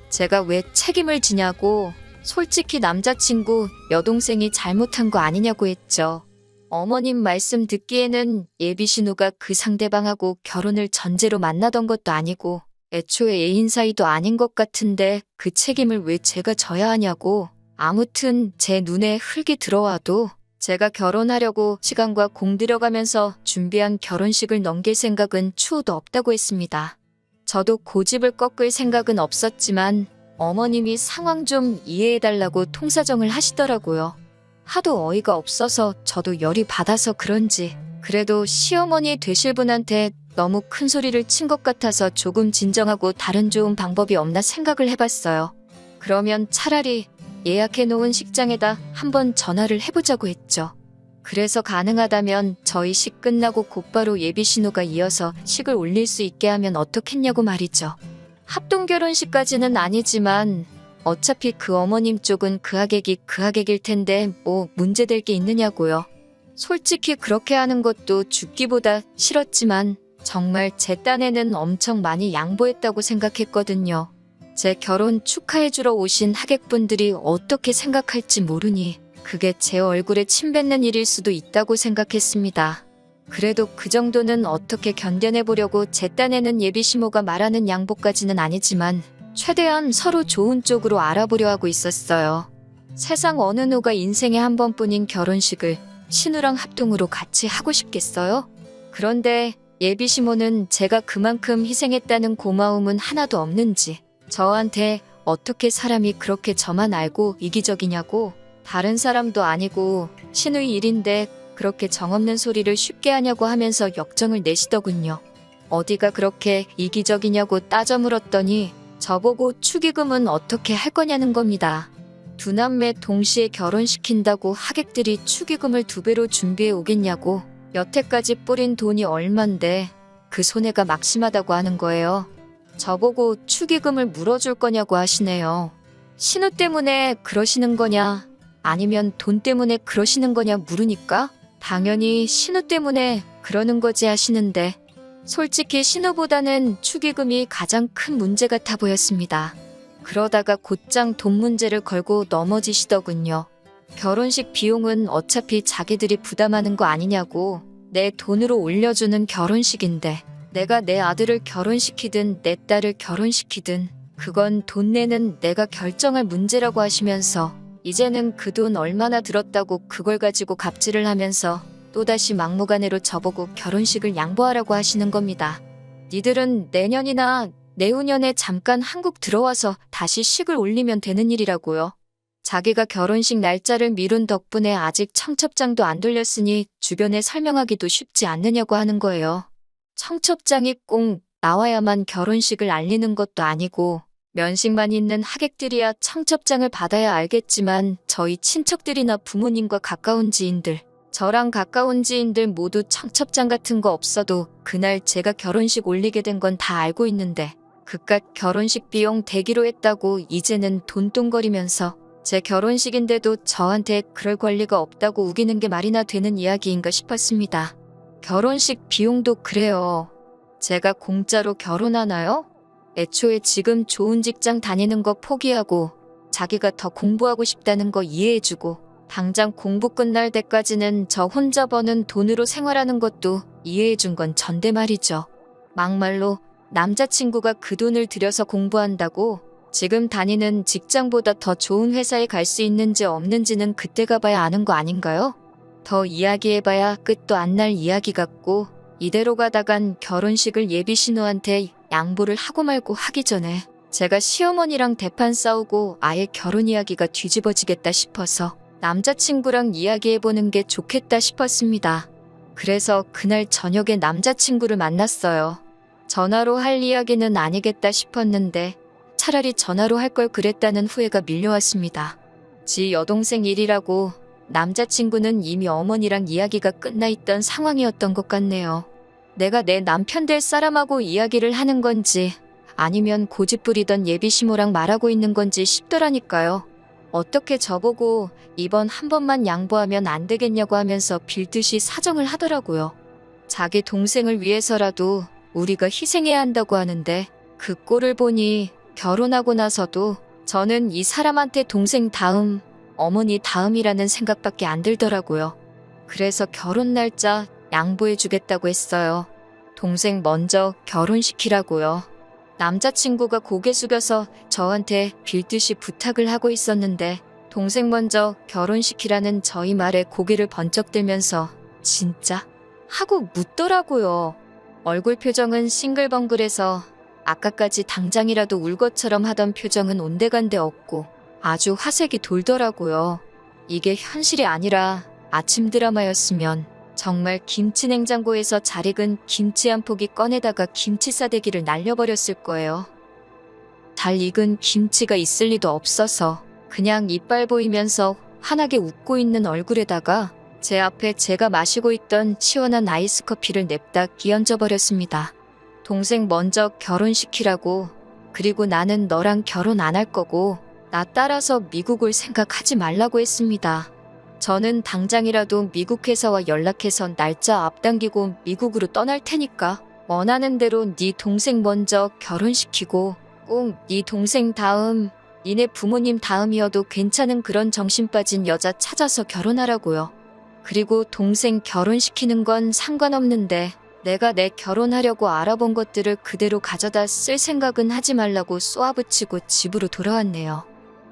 제가 왜 책임을 지냐고 솔직히 남자친구 여동생이 잘못한 거 아니냐고 했죠. 어머님 말씀 듣기에는 예비 신우가 그 상대방하고 결혼을 전제로 만나던 것도 아니고 애초에 애인 사이도 아닌 것 같은데 그 책임을 왜 제가 져야 하냐고. 아무튼 제 눈에 흙이 들어와도 제가 결혼하려고 시간과 공 들여가면서 준비한 결혼식을 넘길 생각은 추호도 없다고 했습니다. 저도 고집을 꺾을 생각은 없었지만 어머님이 상황 좀 이해해달라고 통사정을 하시더라고요. 하도 어이가 없어서 저도 열이 받아서 그런지 그래도 시어머니 되실 분한테 너무 큰 소리를 친 것 같아서 조금 진정하고 다른 좋은 방법이 없나 생각을 해봤어요. 그러면 차라리 예약해놓은 식장에다 한번 전화를 해보자고 했죠. 그래서 가능하다면 저희 식 끝나고 곧바로 예비 신우가 이어서 식을 올릴 수 있게 하면 어떻겠냐고 말이죠. 합동결혼식까지는 아니지만 어차피 그 어머님 쪽은 그 하객일 텐데 뭐 문제될 게 있느냐고요. 솔직히 그렇게 하는 것도 죽기보다 싫었지만 정말 제 딴에는 엄청 많이 양보했다고 생각했거든요. 제 결혼 축하해주러 오신 하객분들이 어떻게 생각할지 모르니 그게 제 얼굴에 침 뱉는 일일 수도 있다고 생각했습니다. 그래도 그 정도는 어떻게 견뎌내보려고 제 딴에는 예비 시모가 말하는 양보까지는 아니지만 최대한 서로 좋은 쪽으로 알아보려 하고 있었어요. 세상 어느 누가 인생에 한 번뿐인 결혼식을 신우랑 합동으로 같이 하고 싶겠어요? 그런데 예비 시모는 제가 그만큼 희생했다는 고마움은 하나도 없는지 저한테 어떻게 사람이 그렇게 저만 알고 이기적이냐고 다른 사람도 아니고 신우의 일인데 그렇게 정없는 소리를 쉽게 하냐고 하면서 역정을 내시더군요. 어디가 그렇게 이기적이냐고 따져 물었더니 저보고 축의금은 어떻게 할 거냐는 겁니다. 두 남매 동시에 결혼시킨다고 하객들이 축의금을 2배로 준비해 오겠냐고 여태까지 뿌린 돈이 얼만데 그 손해가 막심하다고 하는 거예요. 저보고 축의금을 물어줄 거냐고 하시네요. 신우 때문에 그러시는 거냐 아니면 돈 때문에 그러시는 거냐 물으니까 당연히 신우 때문에 그러는 거지 하시는데 솔직히 신우보다는 축의금이 가장 큰 문제 같아 보였습니다. 그러다가 곧장 돈 문제를 걸고 넘어지시더군요. 결혼식 비용은 어차피 자기들이 부담하는 거 아니냐고 내 돈으로 올려주는 결혼식인데 내가 내 아들을 결혼시키든 내 딸을 결혼시키든 그건 돈 내는 내가 결정할 문제라고 하시면서 이제는 그 돈 얼마나 들었다고 그걸 가지고 갑질을 하면서 또다시 막무가내로 저보고 결혼식을 양보하라고 하시는 겁니다. 니들은 내년이나 내후년에 잠깐 한국 들어와서 다시 식을 올리면 되는 일이라고요. 자기가 결혼식 날짜를 미룬 덕분에 아직 청첩장도 안 돌렸으니 주변에 설명하기도 쉽지 않느냐고 하는 거예요. 청첩장이 꼭 나와야만 결혼식을 알리는 것도 아니고 면식만 있는 하객들이야 청첩장을 받아야 알겠지만 저희 친척들이나 부모님과 가까운 지인들, 저랑 가까운 지인들 모두 청첩장 같은 거 없어도 그날 제가 결혼식 올리게 된 건 다 알고 있는데 그깟 결혼식 비용 대기로 했다고 이제는 돈돈거리면서 제 결혼식인데도 저한테 그럴 권리가 없다고 우기는 게 말이나 되는 이야기인가 싶었습니다. 결혼식 비용도 그래요. 제가 공짜로 결혼하나요? 애초에 지금 좋은 직장 다니는 거 포기하고 자기가 더 공부하고 싶다는 거 이해해주고 당장 공부 끝날 때까지는 저 혼자 버는 돈으로 생활하는 것도 이해해준 건 전데 말이죠. 막말로 남자친구가 그 돈을 들여서 공부한다고 지금 다니는 직장보다 더 좋은 회사에 갈 수 있는지 없는지는 그때 가봐야 아는 거 아닌가요? 더 이야기해봐야 끝도 안 날 이야기 같고 이대로 가다간 결혼식을 예비 신우한테 양보를 하고 말고 하기 전에 제가 시어머니랑 대판 싸우고 아예 결혼 이야기가 뒤집어지겠다 싶어서 남자친구랑 이야기해보는 게 좋겠다 싶었습니다. 그래서 그날 저녁에 남자친구를 만났어요. 전화로 할 이야기는 아니겠다 싶었는데 차라리 전화로 할 걸 그랬다는 후회가 밀려왔습니다. 지 여동생 일이라고 남자친구는 이미 어머니랑 이야기가 끝나 있던 상황이었던 것 같네요. 내가 내 남편 될 사람하고 이야기를 하는 건지 아니면 고집부리던 예비시모랑 말하고 있는 건지 싶더라니까요. 어떻게 저보고 이번 한 번만 양보하면 안 되겠냐고 하면서 빌듯이 사정을 하더라고요. 자기 동생을 위해서라도 우리가 희생해야 한다고 하는데 그 꼴을 보니 결혼하고 나서도 저는 이 사람한테 동생 다음, 어머니 다음이라는 생각밖에 안 들더라고요. 그래서 결혼 날짜 양보해주겠다고 했어요. 동생 먼저 결혼시키라고요. 남자친구가 고개 숙여서 저한테 빌듯이 부탁을 하고 있었는데 동생 먼저 결혼시키라는 저희 말에 고개를 번쩍 들면서 진짜? 하고 묻더라고요. 얼굴 표정은 싱글벙글해서 아까까지 당장이라도 울 것처럼 하던 표정은 온데간데 없고 아주 화색이 돌더라고요. 이게 현실이 아니라 아침 드라마였으면 정말 김치 냉장고에서 잘 익은 김치 한 포기 꺼내다가 김치 싸대기를 날려버렸을 거예요. 잘 익은 김치가 있을 리도 없어서 그냥 이빨 보이면서 환하게 웃고 있는 얼굴에다가 제 앞에 제가 마시고 있던 시원한 아이스 커피를 냅다 끼얹어 버렸습니다. 동생 먼저 결혼시키라고, 그리고 나는 너랑 결혼 안 할 거고 나 따라서 미국 올 생각하지 말라고 했습니다. 저는 당장이라도 미국 회사와 연락해서 날짜 앞당기고 미국으로 떠날 테니까 원하는 대로 네 동생 먼저 결혼시키고 꼭 네 동생 다음, 니네 부모님 다음이어도 괜찮은 그런 정신 빠진 여자 찾아서 결혼하라고요. 그리고 동생 결혼시키는 건 상관없는데 내가 내 결혼하려고 알아본 것들을 그대로 가져다 쓸 생각은 하지 말라고 쏘아붙이고 집으로 돌아왔네요.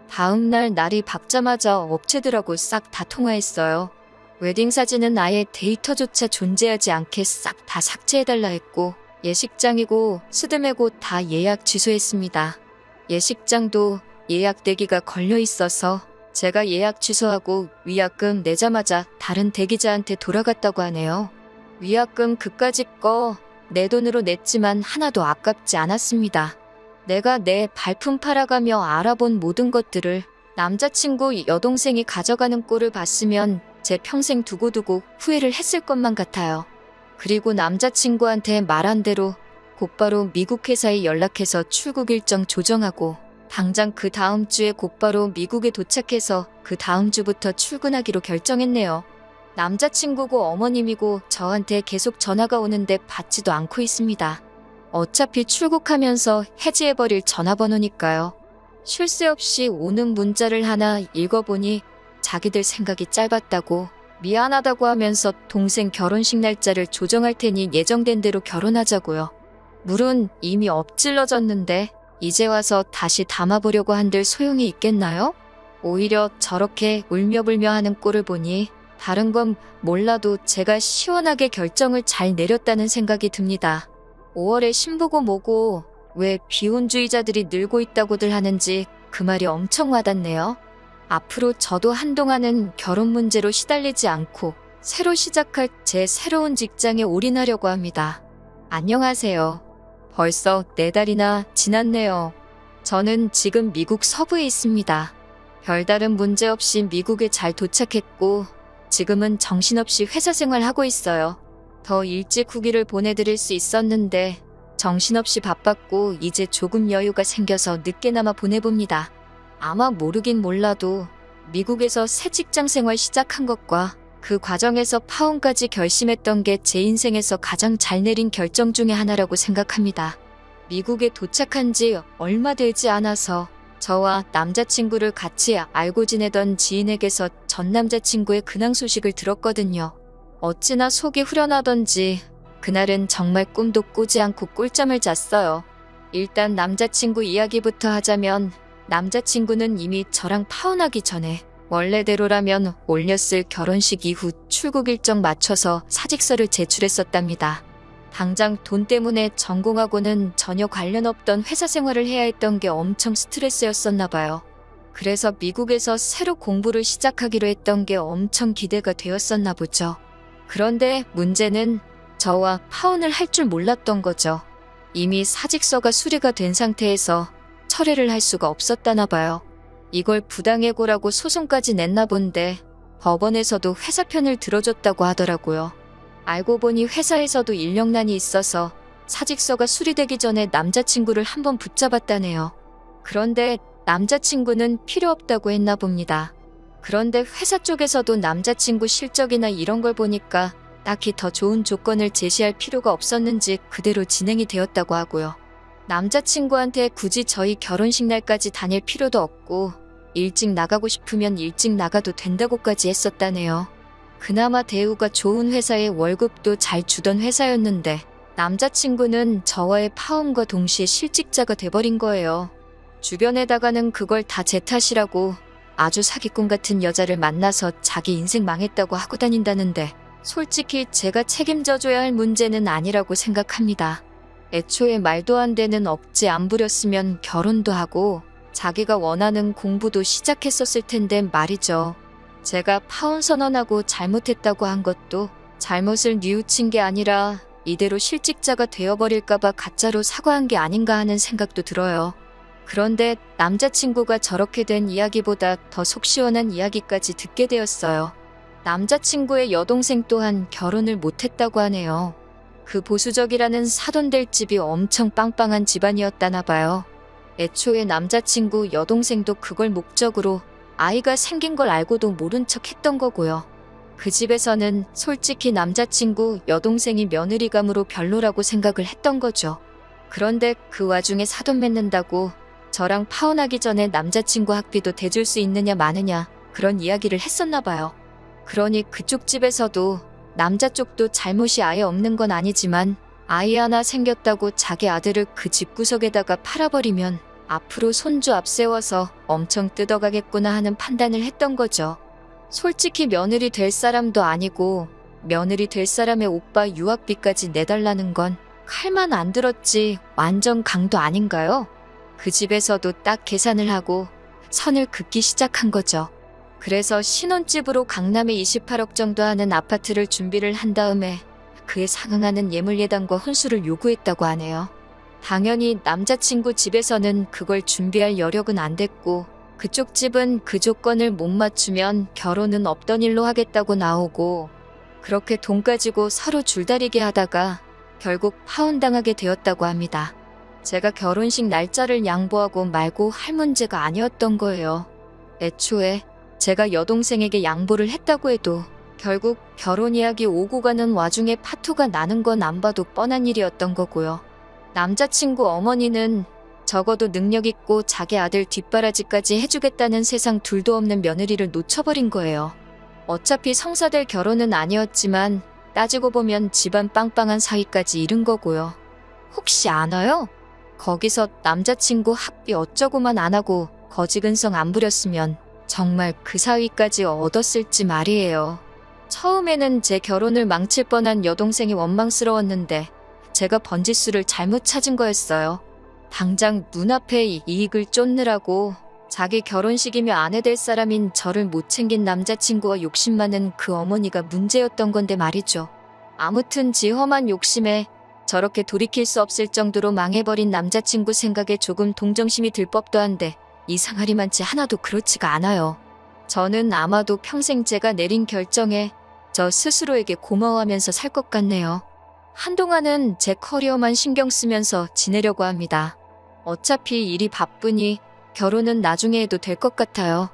다음 날 날이 밝자마자 업체들하고 싹 다 통화했어요. 웨딩 사진은 아예 데이터조차 존재하지 않게 싹 다 삭제해달라 했고 예식장이고 스드메고 다 예약 취소했습니다. 예식장도 예약 대기가 걸려 있어서 제가 예약 취소하고 위약금 내자마자 다른 대기자한테 돌아갔다고 하네요. 위약금 그까짓 거 내 돈으로 냈지만 하나도 아깝지 않았습니다. 내가 내 발품 팔아가며 알아본 모든 것들을 남자친구 여동생이 가져가는 꼴을 봤으면 제 평생 두고두고 후회를 했을 것만 같아요. 그리고 남자친구한테 말한 대로 곧바로 미국 회사에 연락해서 출국 일정 조정하고 당장 그 다음 주에 곧바로 미국에 도착해서 그 다음 주부터 출근하기로 결정했네요. 남자친구고 어머님이고 저한테 계속 전화가 오는데 받지도 않고 있습니다. 어차피 출국하면서 해지해버릴 전화번호니까요. 쉴 새 없이 오는 문자를 하나 읽어보니 자기들 생각이 짧았다고 미안하다고 하면서 동생 결혼식 날짜를 조정할 테니 예정된 대로 결혼하자고요. 물은 이미 엎질러졌는데 이제 와서 다시 담아보려고 한들 소용이 있겠나요? 오히려 저렇게 울며불며 하는 꼴을 보니 다른 건 몰라도 제가 시원하게 결정을 잘 내렸다는 생각이 듭니다. 5월에 신보고 뭐고 왜 비혼주의자들이 늘고 있다고들 하는지 그 말이 엄청 와닿네요. 앞으로 저도 한동안은 결혼 문제로 시달리지 않고 새로 시작할 제 새로운 직장에 올인하려고 합니다. 안녕하세요. 벌써 4달이나 지났네요. 저는 지금 미국 서부에 있습니다. 별다른 문제 없이 미국에 잘 도착했고 지금은 정신없이 회사 생활하고 있어요. 더 일찍 후기를 보내드릴 수 있었는데 정신없이 바빴고 이제 조금 여유가 생겨서 늦게나마 보내봅니다. 아마 모르긴 몰라도 미국에서 새 직장 생활 시작한 것과 그 과정에서 파혼까지 결심했던 게 제 인생에서 가장 잘 내린 결정 중에 하나라고 생각합니다. 미국에 도착한 지 얼마 되지 않아서 저와 남자친구를 같이 알고 지내던 지인에게서 전 남자친구의 근황 소식을 들었거든요. 어찌나 속이 후련하던지 그날은 정말 꿈도 꾸지 않고 꿀잠을 잤어요. 일단 남자친구 이야기부터 하자면 남자친구는 이미 저랑 파혼하기 전에 원래대로라면 올렸을 결혼식 이후 출국 일정 맞춰서 사직서를 제출했었답니다. 당장 돈 때문에 전공하고는 전혀 관련 없던 회사 생활을 해야 했던 게 엄청 스트레스였었나 봐요. 그래서 미국에서 새로 공부를 시작하기로 했던 게 엄청 기대가 되었었나 보죠. 그런데 문제는 저와 파혼을 할 줄 몰랐던 거죠. 이미 사직서가 수리가 된 상태에서 철회를 할 수가 없었다나 봐요. 이걸 부당해고라고 소송까지 냈나 본데 법원에서도 회사 편을 들어줬다고 하더라고요. 알고 보니 회사에서도 인력난이 있어서 사직서가 수리되기 전에 남자친구를 한번 붙잡았다네요. 그런데 남자친구는 필요 없다고 했나 봅니다. 그런데 회사 쪽에서도 남자친구 실적이나 이런 걸 보니까 딱히 더 좋은 조건을 제시할 필요가 없었는지 그대로 진행이 되었다고 하고요. 남자친구한테 굳이 저희 결혼식 날까지 다닐 필요도 없고 일찍 나가고 싶으면 일찍 나가도 된다고까지 했었다네요. 그나마 대우가 좋은 회사에 월급도 잘 주던 회사였는데 남자친구는 저와의 파혼과 동시에 실직자가 돼버린 거예요. 주변에다가는 그걸 다 제 탓이라고 아주 사기꾼 같은 여자를 만나서 자기 인생 망했다고 하고 다닌다는데 솔직히 제가 책임져줘야 할 문제는 아니라고 생각합니다. 애초에 말도 안 되는 억지 안 부렸으면 결혼도 하고 자기가 원하는 공부도 시작했었을 텐데 말이죠. 제가 파혼 선언하고 잘못했다고 한 것도 잘못을 뉘우친 게 아니라 이대로 실직자가 되어버릴까봐 가짜로 사과한 게 아닌가 하는 생각도 들어요. 그런데 남자친구가 저렇게 된 이야기보다 더 속 시원한 이야기까지 듣게 되었어요. 남자친구의 여동생 또한 결혼을 못했다고 하네요. 그 보수적이라는 사돈될 집이 엄청 빵빵한 집안이었다나 봐요. 애초에 남자친구 여동생도 그걸 목적으로 아이가 생긴 걸 알고도 모른 척 했던 거고요. 그 집에서는 솔직히 남자친구 여동생이 며느리감으로 별로라고 생각을 했던 거죠. 그런데 그 와중에 사돈 맺는다고 저랑 파혼하기 전에 남자친구 학비도 대줄 수 있느냐 마느냐 그런 이야기를 했었나 봐요. 그러니 그쪽 집에서도 남자 쪽도 잘못이 아예 없는 건 아니지만 아이 하나 생겼다고 자기 아들을 그 집구석에다가 팔아버리면 앞으로 손주 앞세워서 엄청 뜯어가겠구나 하는 판단을 했던 거죠. 솔직히 며느리 될 사람도 아니고 며느리 될 사람의 오빠 유학비까지 내달라는 건 칼만 안 들었지 완전 강도 아닌가요? 그 집에서도 딱 계산을 하고 선을 긋기 시작한 거죠. 그래서 신혼집으로 강남에 28억 정도 하는 아파트를 준비를 한 다음에 그에 상응하는 예물예단과 혼수를 요구했다고 하네요. 당연히 남자친구 집에서는 그걸 준비할 여력은 안 됐고 그쪽 집은 그 조건을 못 맞추면 결혼은 없던 일로 하겠다고 나오고 그렇게 돈 가지고 서로 줄다리기 하다가 결국 파혼당하게 되었다고 합니다. 제가 결혼식 날짜를 양보하고 말고 할 문제가 아니었던 거예요. 애초에 제가 여동생에게 양보를 했다고 해도 결국 결혼 이야기 오고 가는 와중에 파토가 나는 건 안 봐도 뻔한 일이었던 거고요. 남자친구 어머니는 적어도 능력 있고 자기 아들 뒷바라지까지 해주겠다는 세상 둘도 없는 며느리를 놓쳐버린 거예요. 어차피 성사될 결혼은 아니었지만 따지고 보면 집안 빵빵한 사위까지 잃은 거고요. 혹시 아나요? 거기서 남자친구 학비 어쩌고만 안 하고 거지근성 안 부렸으면 정말 그 사위까지 얻었을지 말이에요. 처음에는 제 결혼을 망칠 뻔한 여동생이 원망스러웠는데 제가 번지수를 잘못 찾은 거였어요. 당장 눈앞에 이익을 쫓느라고 자기 결혼식이며 아내 될 사람인 저를 못 챙긴 남자친구와 욕심 많은 그 어머니가 문제였던 건데 말이죠. 아무튼 지 험한 욕심에 저렇게 돌이킬 수 없을 정도로 망해버린 남자친구 생각에 조금 동정심이 들 법도 한데 이상하리만치 하나도 그렇지가 않아요. 저는 아마도 평생 제가 내린 결정에 저 스스로에게 고마워하면서 살 것 같네요. 한동안은 제 커리어만 신경 쓰면서 지내려고 합니다. 어차피 일이 바쁘니 결혼은 나중에 해도 될 것 같아요.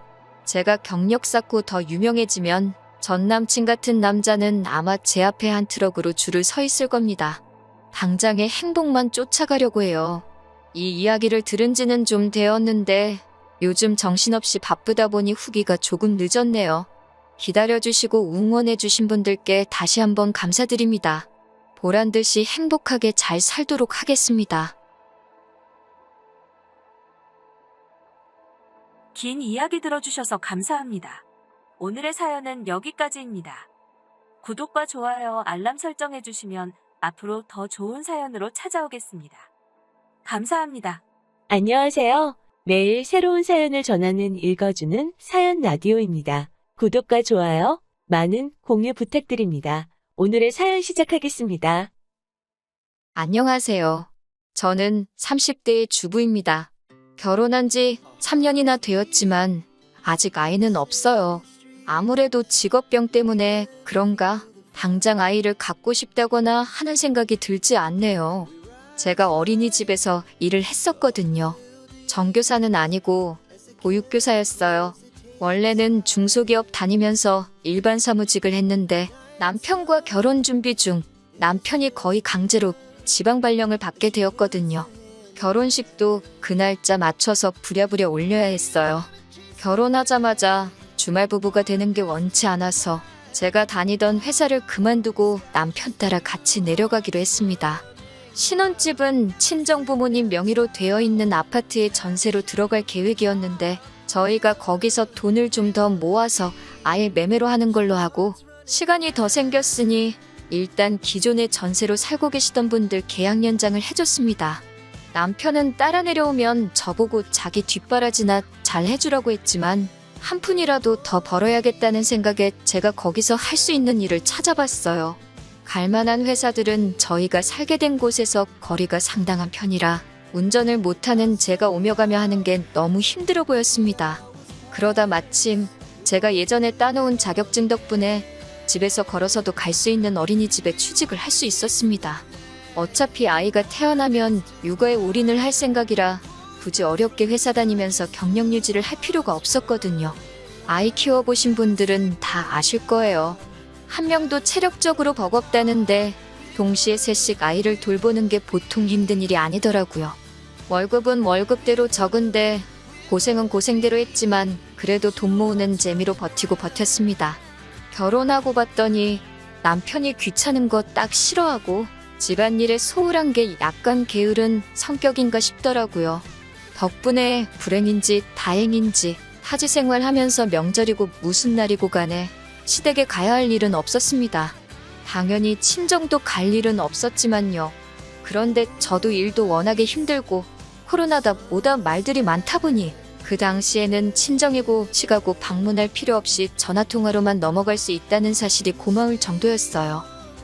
제가 경력 쌓고 더 유명해지면 전 남친 같은 남자는 아마 제 앞에 한 트럭으로 줄을 서 있을 겁니다. 당장의 행복만 쫓아가려고 해요. 이 이야기를 들은 지는 좀 되었는데 요즘 정신없이 바쁘다 보니 후기가 조금 늦었네요. 기다려주시고 응원해주신 분들께 다시 한번 감사드립니다. 보란 듯이 행복하게 잘 살도록 하겠습니다. 긴 이야기 들어주셔서 감사합니다. 오늘의 사연은 여기까지입니다. 구독과 좋아요, 알람 설정해주시면 앞으로 더 좋은 사연으로 찾아오겠습니다. 감사합니다. 안녕하세요. 매일 새로운 사연을 전하는 읽어주는 사연 라디오입니다. 구독과 좋아요, 많은 공유 부탁드립니다. 오늘의 사연 시작하겠습니다. 안녕하세요. 저는 30대의 주부입니다. 결혼한 지 3년이나 되었지만 아직 아이는 없어요. 아무래도 직업병 때문에 그런가 당장 아이를 갖고 싶다거나 하는 생각이 들지 않네요. 제가 어린이집에서 일을 했었거든요. 정교사는 아니고 보육교사였어요. 원래는 중소기업 다니면서 일반 사무직을 했는데 남편과 결혼 준비 중 남편이 거의 강제로 지방 발령을 받게 되었거든요. 결혼식도 그 날짜 맞춰서 부랴부랴 올려야 했어요. 결혼하자마자 주말 부부가 되는 게 원치 않아서 제가 다니던 회사를 그만두고 남편 따라 같이 내려가기로 했습니다. 신혼집은 친정 부모님 명의로 되어 있는 아파트에 전세로 들어갈 계획이었는데 저희가 거기서 돈을 좀 더 모아서 아예 매매로 하는 걸로 하고 시간이 더 생겼으니 일단 기존에 전세로 살고 계시던 분들 계약 연장을 해줬습니다. 남편은 따라 내려오면 저보고 자기 뒷바라지나 잘 해주라고 했지만 한 푼이라도 더 벌어야겠다는 생각에 제가 거기서 할 수 있는 일을 찾아봤어요. 갈만한 회사들은 저희가 살게 된 곳에서 거리가 상당한 편이라 운전을 못하는 제가 오며 가며 하는 게 너무 힘들어 보였습니다. 그러다 마침 제가 예전에 따놓은 자격증 덕분에 집에서 걸어서도 갈 수 있는 어린이집에 취직을 할 수 있었습니다. 어차피 아이가 태어나면 육아에 올인을 할 생각이라 굳이 어렵게 회사 다니면서 경력 유지를 할 필요가 없었거든요. 아이 키워보신 분들은 다 아실 거예요. 한 명도 체력적으로 버겁다는데 동시에 셋씩 아이를 돌보는 게 보통 힘든 일이 아니더라고요. 월급은 월급대로 적은데 고생은 고생대로 했지만 그래도 돈 모으는 재미로 버티고 버텼습니다. 결혼하고 봤더니 남편이 귀찮은 거 딱 싫어하고 집안일에 소홀한 게 약간 게으른 성격인가 싶더라고요. 덕분에 불행인지 다행인지 타지 생활하면서 명절이고 무슨 날이고 간에 시댁에 가야 할 일은 없었습니다. 당연히 친정도 갈 일은 없었지만요. 그런데 저도 일도 워낙에 힘들고 코로나다 뭐다 말들이 많다 보니 그 당시에는 친정이고 시가고 방문할 필요 없이 전화통화로만 넘어갈 수 있다는 사실이 고마울 정도였어요.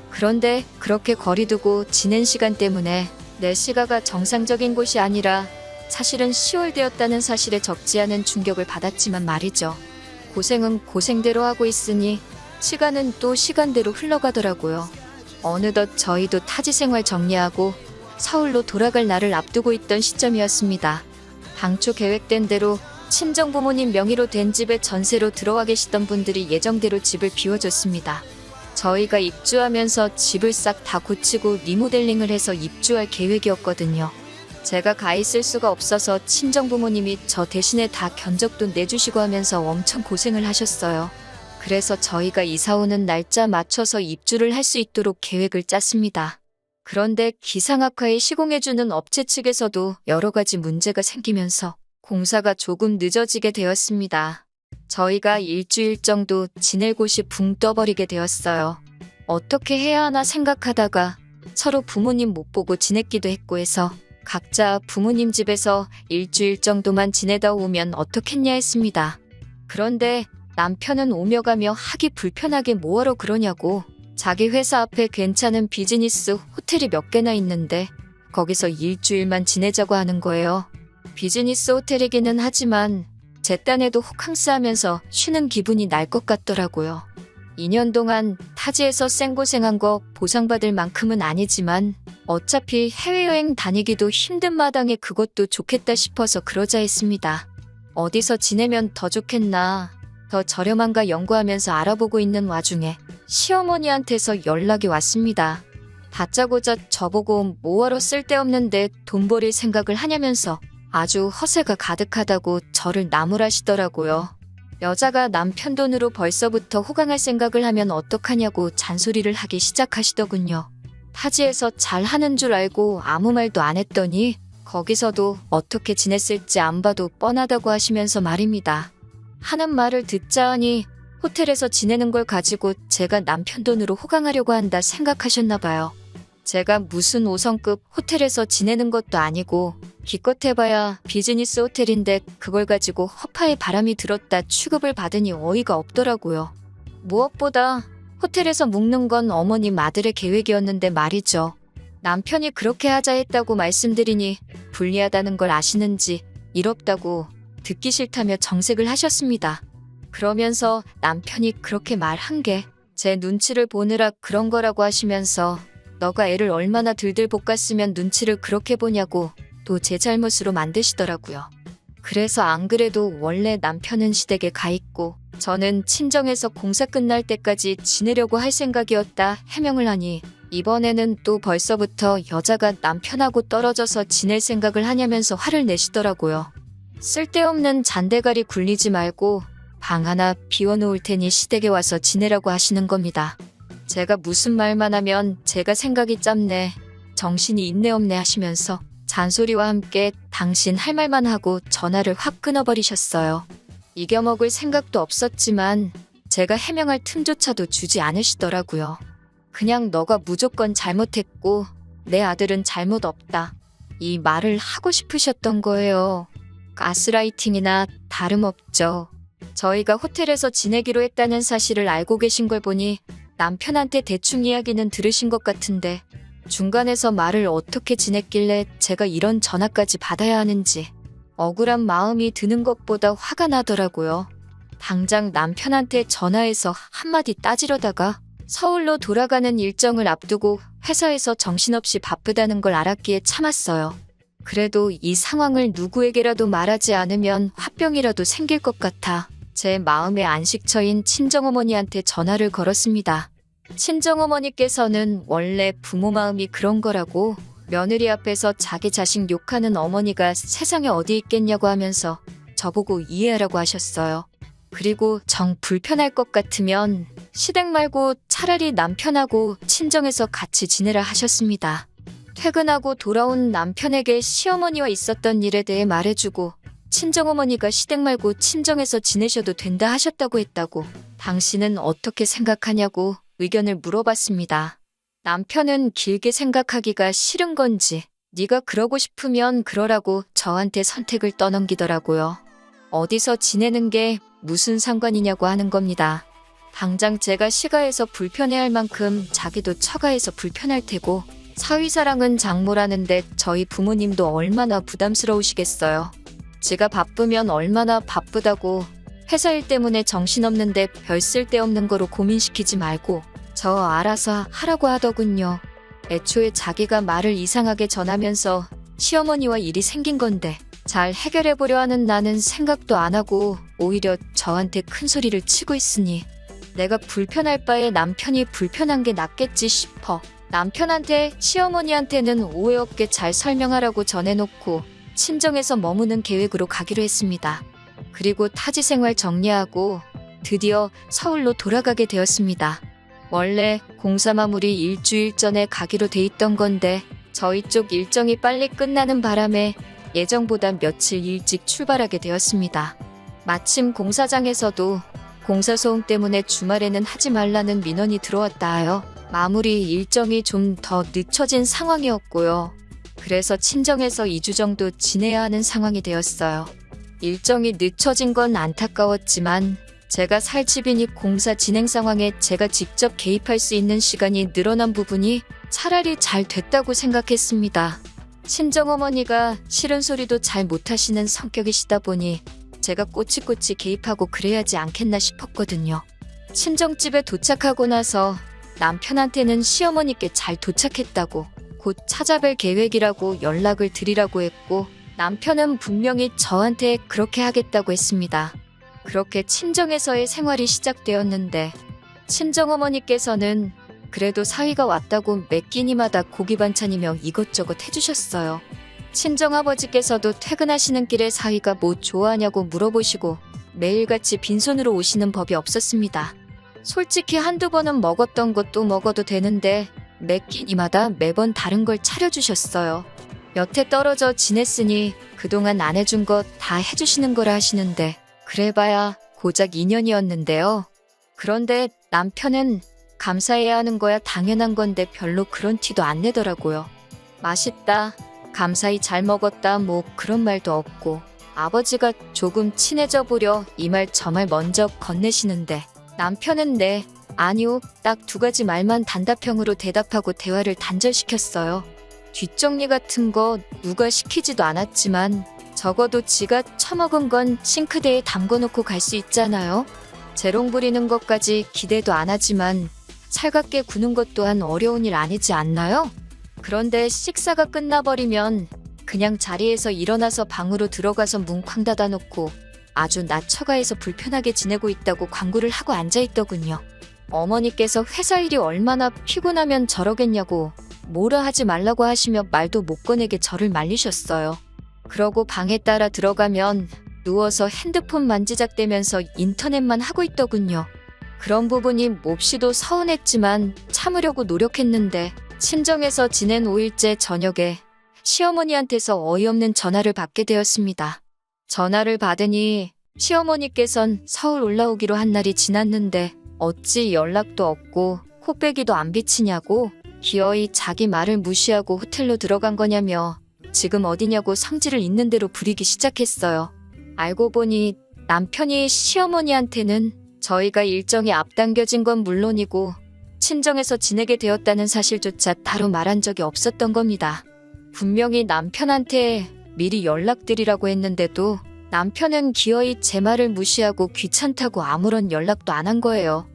그런데 그렇게 거리두고 지낸 시간 때문에 내 시가가 정상적인 곳이 아니라 사실은 10월 되었다는 사실에 적지 않은 충격을 받았지만 말이죠. 고생은 고생대로 하고 있으니 시간은 또 시간대로 흘러가더라고요. 어느덧 저희도 타지 생활 정리하고 서울로 돌아갈 날을 앞두고 있던 시점이었습니다. 당초 계획된 대로 친정 부모님 명의로 된 집에 전세로 들어와 계시던 분들이 예정대로 집을 비워줬습니다. 저희가 입주하면서 집을 싹 다 고치고 리모델링을 해서 입주할 계획이었거든요. 제가 가 있을 수가 없어서 친정 부모님이 저 대신에 다 견적도 내주시고 하면서 엄청 고생을 하셨어요. 그래서 저희가 이사 오는 날짜 맞춰서 입주를 할 수 있도록 계획을 짰습니다. 그런데 기상악화에 시공해주는 업체 측에서도 여러 가지 문제가 생기면서 공사가 조금 늦어지게 되었습니다. 저희가 일주일 정도 지낼 곳이 붕 떠버리게 되었어요. 어떻게 해야 하나 생각하다가 서로 부모님 못 보고 지냈기도 했고 해서 각자 부모님 집에서 일주일 정도만 지내다 오면 어떻겠냐 했습니다. 그런데 남편은 오며 가며 하기 불편하게 뭐하러 그러냐고 자기 회사 앞에 괜찮은 비즈니스 호텔이 몇 개나 있는데 거기서 일주일만 지내자고 하는 거예요. 비즈니스 호텔이기는 하지만 제 딴에도 호캉스 하면서 쉬는 기분이 날 것 같더라고요. 2년 동안 타지에서 생고생한 거 보상받을 만큼은 아니지만 어차피 해외여행 다니기도 힘든 마당에 그것도 좋겠다 싶어서 그러자 했습니다. 어디서 지내면 더 좋겠나, 더 저렴한가 연구하면서 알아보고 있는 와중에 시어머니한테서 연락이 왔습니다. 다짜고짜 저보고 뭐하러 쓸데없는데 돈 버릴 생각을 하냐면서 아주 허세가 가득하다고 저를 나무라시더라고요. 여자가 남편 돈으로 벌써부터 호강할 생각을 하면 어떡하냐고 잔소리를 하기 시작하시더군요. 타지에서 잘하는 줄 알고 아무 말도 안 했더니 거기서도 어떻게 지냈을지 안 봐도 뻔하다고 하시면서 말입니다. 하는 말을 듣자 하니 호텔에서 지내는 걸 가지고 제가 남편 돈으로 호강하려고 한다 생각하셨나 봐요. 제가 무슨 5성급 호텔에서 지내는 것도 아니고 기껏 해봐야 비즈니스 호텔인데 그걸 가지고 허파에 바람이 들었다 취급을 받으니 어이가 없더라고요. 무엇보다 호텔에서 묵는 건 어머님 아들의 계획이었는데 말이죠. 남편이 그렇게 하자 했다고 말씀드리니 불리하다는 걸 아시는지 이롭다고 듣기 싫다며 정색을 하셨습니다. 그러면서 남편이 그렇게 말한 게 제 눈치를 보느라 그런 거라고 하시면서 너가 애를 얼마나 들들 볶았으면 눈치를 그렇게 보냐고 또 제 잘못으로 만드시더라고요. 그래서 안 그래도 원래 남편은 시댁에 가 있고 저는 친정에서 공사 끝날 때까지 지내려고 할 생각이었다 해명을 하니 이번에는 또 벌써부터 여자가 남편하고 떨어져서 지낼 생각을 하냐면서 화를 내시더라고요. 쓸데없는 잔대가리 굴리지 말고 방 하나 비워놓을 테니 시댁에 와서 지내라고 하시는 겁니다. 제가 무슨 말만 하면 제가 생각이 짧네, 정신이 있네 없네 하시면서 잔소리와 함께 당신 할 말만 하고 전화를 확 끊어버리셨어요. 이겨먹을 생각도 없었지만 제가 해명할 틈조차도 주지 않으시더라고요. 그냥 너가 무조건 잘못했고 내 아들은 잘못 없다, 이 말을 하고 싶으셨던 거예요. 가스라이팅이나 다름없죠. 저희가 호텔에서 지내기로 했다는 사실을 알고 계신 걸 보니 남편한테 대충 이야기는 들으신 것 같은데 중간에서 말을 어떻게 지냈길래 제가 이런 전화까지 받아야 하는지 억울한 마음이 드는 것보다 화가 나더라고요. 당장 남편한테 전화해서 한마디 따지려다가 서울로 돌아가는 일정을 앞두고 회사에서 정신없이 바쁘다는 걸 알았기에 참았어요. 그래도 이 상황을 누구에게라도 말하지 않으면 화병이라도 생길 것 같아 제 마음의 안식처인 친정어머니한테 전화를 걸었습니다. 친정어머니께서는 원래 부모 마음이 그런 거라고 며느리 앞에서 자기 자식 욕하는 어머니가 세상에 어디 있겠냐고 하면서 저보고 이해하라고 하셨어요. 그리고 정 불편할 것 같으면 시댁 말고 차라리 남편하고 친정에서 같이 지내라 하셨습니다. 퇴근하고 돌아온 남편에게 시어머니와 있었던 일에 대해 말해주고 친정어머니가 시댁 말고 친정에서 지내셔도 된다 하셨다고 했다고 당신은 어떻게 생각하냐고 의견을 물어봤습니다. 남편은 길게 생각하기가 싫은 건지 네가 그러고 싶으면 그러라고 저한테 선택을 떠넘기더라고요. 어디서 지내는 게 무슨 상관이냐고 하는 겁니다. 당장 제가 시가해서 불편해할 만큼 자기도 처가해서 불편할 테고 사위사랑은 장모라는데 저희 부모님도 얼마나 부담스러우시겠어요. 지가 바쁘면 얼마나 바쁘다고 회사 일 때문에 정신없는데 별 쓸데없는 거로 고민시키지 말고 저 알아서 하라고 하더군요. 애초에 자기가 말을 이상하게 전하면서 시어머니와 일이 생긴 건데 잘 해결해보려 하는 나는 생각도 안 하고 오히려 저한테 큰 소리를 치고 있으니 내가 불편할 바에 남편이 불편한 게 낫겠지 싶어 남편한테 시어머니한테는 오해 없게 잘 설명하라고 전해놓고 친정에서 머무는 계획으로 가기로 했습니다. 그리고 타지 생활 정리하고 드디어 서울로 돌아가게 되었습니다. 원래 공사 마무리 일주일 전에 가기로 돼 있던 건데 저희 쪽 일정이 빨리 끝나는 바람에 예정보다 며칠 일찍 출발하게 되었습니다. 마침 공사장에서도 공사 소음 때문에 주말에는 하지 말라는 민원이 들어왔다 하여 마무리 일정이 좀 더 늦춰진 상황이었고요. 그래서 친정에서 2주 정도 지내야 하는 상황이 되었어요. 일정이 늦춰진 건 안타까웠지만 제가 살 집이니 공사 진행 상황에 제가 직접 개입할 수 있는 시간이 늘어난 부분이 차라리 잘 됐다고 생각했습니다. 친정어머니가 싫은 소리도 잘 못하시는 성격이시다 보니 제가 꼬치꼬치 개입하고 그래야지 않겠나 싶었거든요. 친정집에 도착하고 나서 남편한테는 시어머니께 잘 도착했다고 곧 찾아뵐 계획이라고 연락을 드리라고 했고 남편은 분명히 저한테 그렇게 하겠다고 했습니다. 그렇게 친정에서의 생활이 시작되었는데 친정어머니께서는 그래도 사위가 왔다고 매 끼니마다 고기 반찬이며 이것저것 해주셨어요. 친정아버지께서도 퇴근하시는 길에 사위가 뭐 좋아하냐고 물어보시고 매일같이 빈손으로 오시는 법이 없었습니다. 솔직히 한두 번은 먹었던 것도 먹어도 되는데 매 끼니마다 매번 다른 걸 차려주셨어요. 여태 떨어져 지냈으니 그동안 안 해준 것 다 해주시는 거라 하시는데 그래봐야 고작 2년이었는데요. 그런데 남편은 감사해야 하는 거야 당연한 건데 별로 그런 티도 안 내더라고요. 맛있다, 감사히 잘 먹었다 뭐 그런 말도 없고 아버지가 조금 친해져 보려 이 말 저 말 먼저 건네시는데 남편은 네, 아니요 딱 두 가지 말만 단답형으로 대답하고 대화를 단절시켰어요. 뒷정리 같은 거 누가 시키지도 않았지만 적어도 지가 처먹은 건 싱크대에 담궈놓고 갈 수 있잖아요. 재롱 부리는 것까지 기대도 안 하지만 살갑게 구는 것 또한 어려운 일 아니지 않나요? 그런데 식사가 끝나버리면 그냥 자리에서 일어나서 방으로 들어가서 문 쾅 닫아놓고 아주 나 처가에서 불편하게 지내고 있다고 광고를 하고 앉아있더군요. 어머니께서 회사 일이 얼마나 피곤하면 저러겠냐고 뭐라 하지 말라고 하시며 말도 못 꺼내게 저를 말리셨어요. 그러고 방에 따라 들어가면 누워서 핸드폰 만지작대면서 인터넷만 하고 있더군요. 그런 부분이 몹시도 서운했지만 참으려고 노력했는데 친정에서 지낸 5일째 저녁에 시어머니한테서 어이없는 전화를 받게 되었습니다. 전화를 받으니 시어머니께선 서울 올라오기로 한 날이 지났는데 어찌 연락도 없고 코빼기도 안 비치냐고 기어이 자기 말을 무시하고 호텔로 들어간 거냐며 지금 어디냐고 성질을 있는 대로 부리기 시작했어요. 알고 보니 남편이 시어머니한테는 저희가 일정이 앞당겨진 건 물론이고 친정에서 지내게 되었다는 사실조차 따로 말한 적이 없었던 겁니다. 분명히 남편한테 미리 연락드리라고 했는데도 남편은 기어이 제 말을 무시하고 귀찮다고 아무런 연락도 안 한 거예요.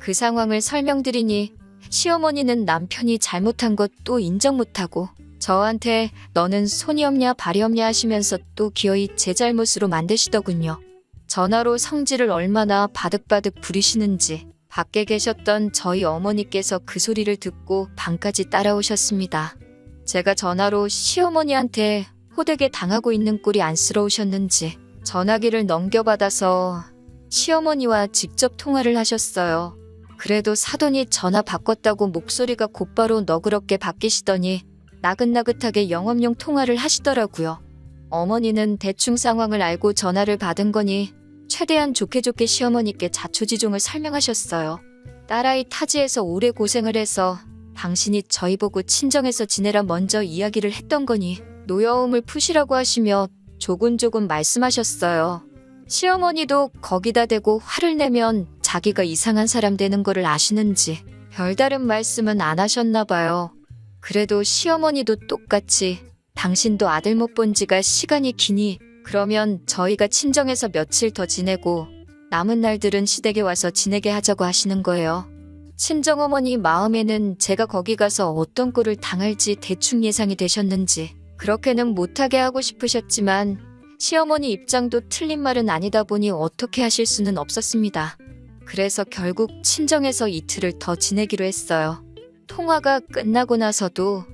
그 상황을 설명드리니 시어머니는 남편이 잘못한 것 또 인정 못하고 저한테 너는 손이 없냐 발이 없냐 하시면서 또 기어이 제 잘못으로 만드시더군요. 전화로 성질을 얼마나 바득바득 부리시는지 밖에 계셨던 저희 어머니께서 그 소리를 듣고 방까지 따라오셨습니다. 제가 전화로 시어머니한테 호되게 당하고 있는 꼴이 안쓰러우셨는지 전화기를 넘겨받아서 시어머니와 직접 통화를 하셨어요. 그래도 사돈이 전화 바꿨다고 목소리가 곧바로 너그럽게 바뀌시더니 나긋나긋하게 영업용 통화를 하시더라고요. 어머니는 대충 상황을 알고 전화를 받은 거니 최대한 좋게 시어머니께 자초지종을 설명하셨어요. 딸아이 타지에서 오래 고생을 해서 당신이 저희 보고 친정에서 지내라 먼저 이야기를 했던 거니 노여움을 푸시라고 하시며 조곤조곤 말씀하셨어요. 시어머니도 거기다 대고 화를 내면 자기가 이상한 사람 되는 거를 아시는지 별다른 말씀은 안 하셨나 봐요. 그래도 시어머니도 똑같이 당신도 아들 못 본 지가 시간이 기니 그러면 저희가 친정에서 며칠 더 지내고 남은 날들은 시댁에 와서 지내게 하자고 하시는 거예요. 친정어머니 마음에는 제가 거기 가서 어떤 꼴을 당할지 대충 예상이 되셨는지 그렇게는 못하게 하고 싶으셨지만 시어머니 입장도 틀린 말은 아니다 보니 어떻게 하실 수는 없었습니다. 그래서 결국 친정에서 이틀을 더 지내기로 했어요. 통화가 끝나고 나서도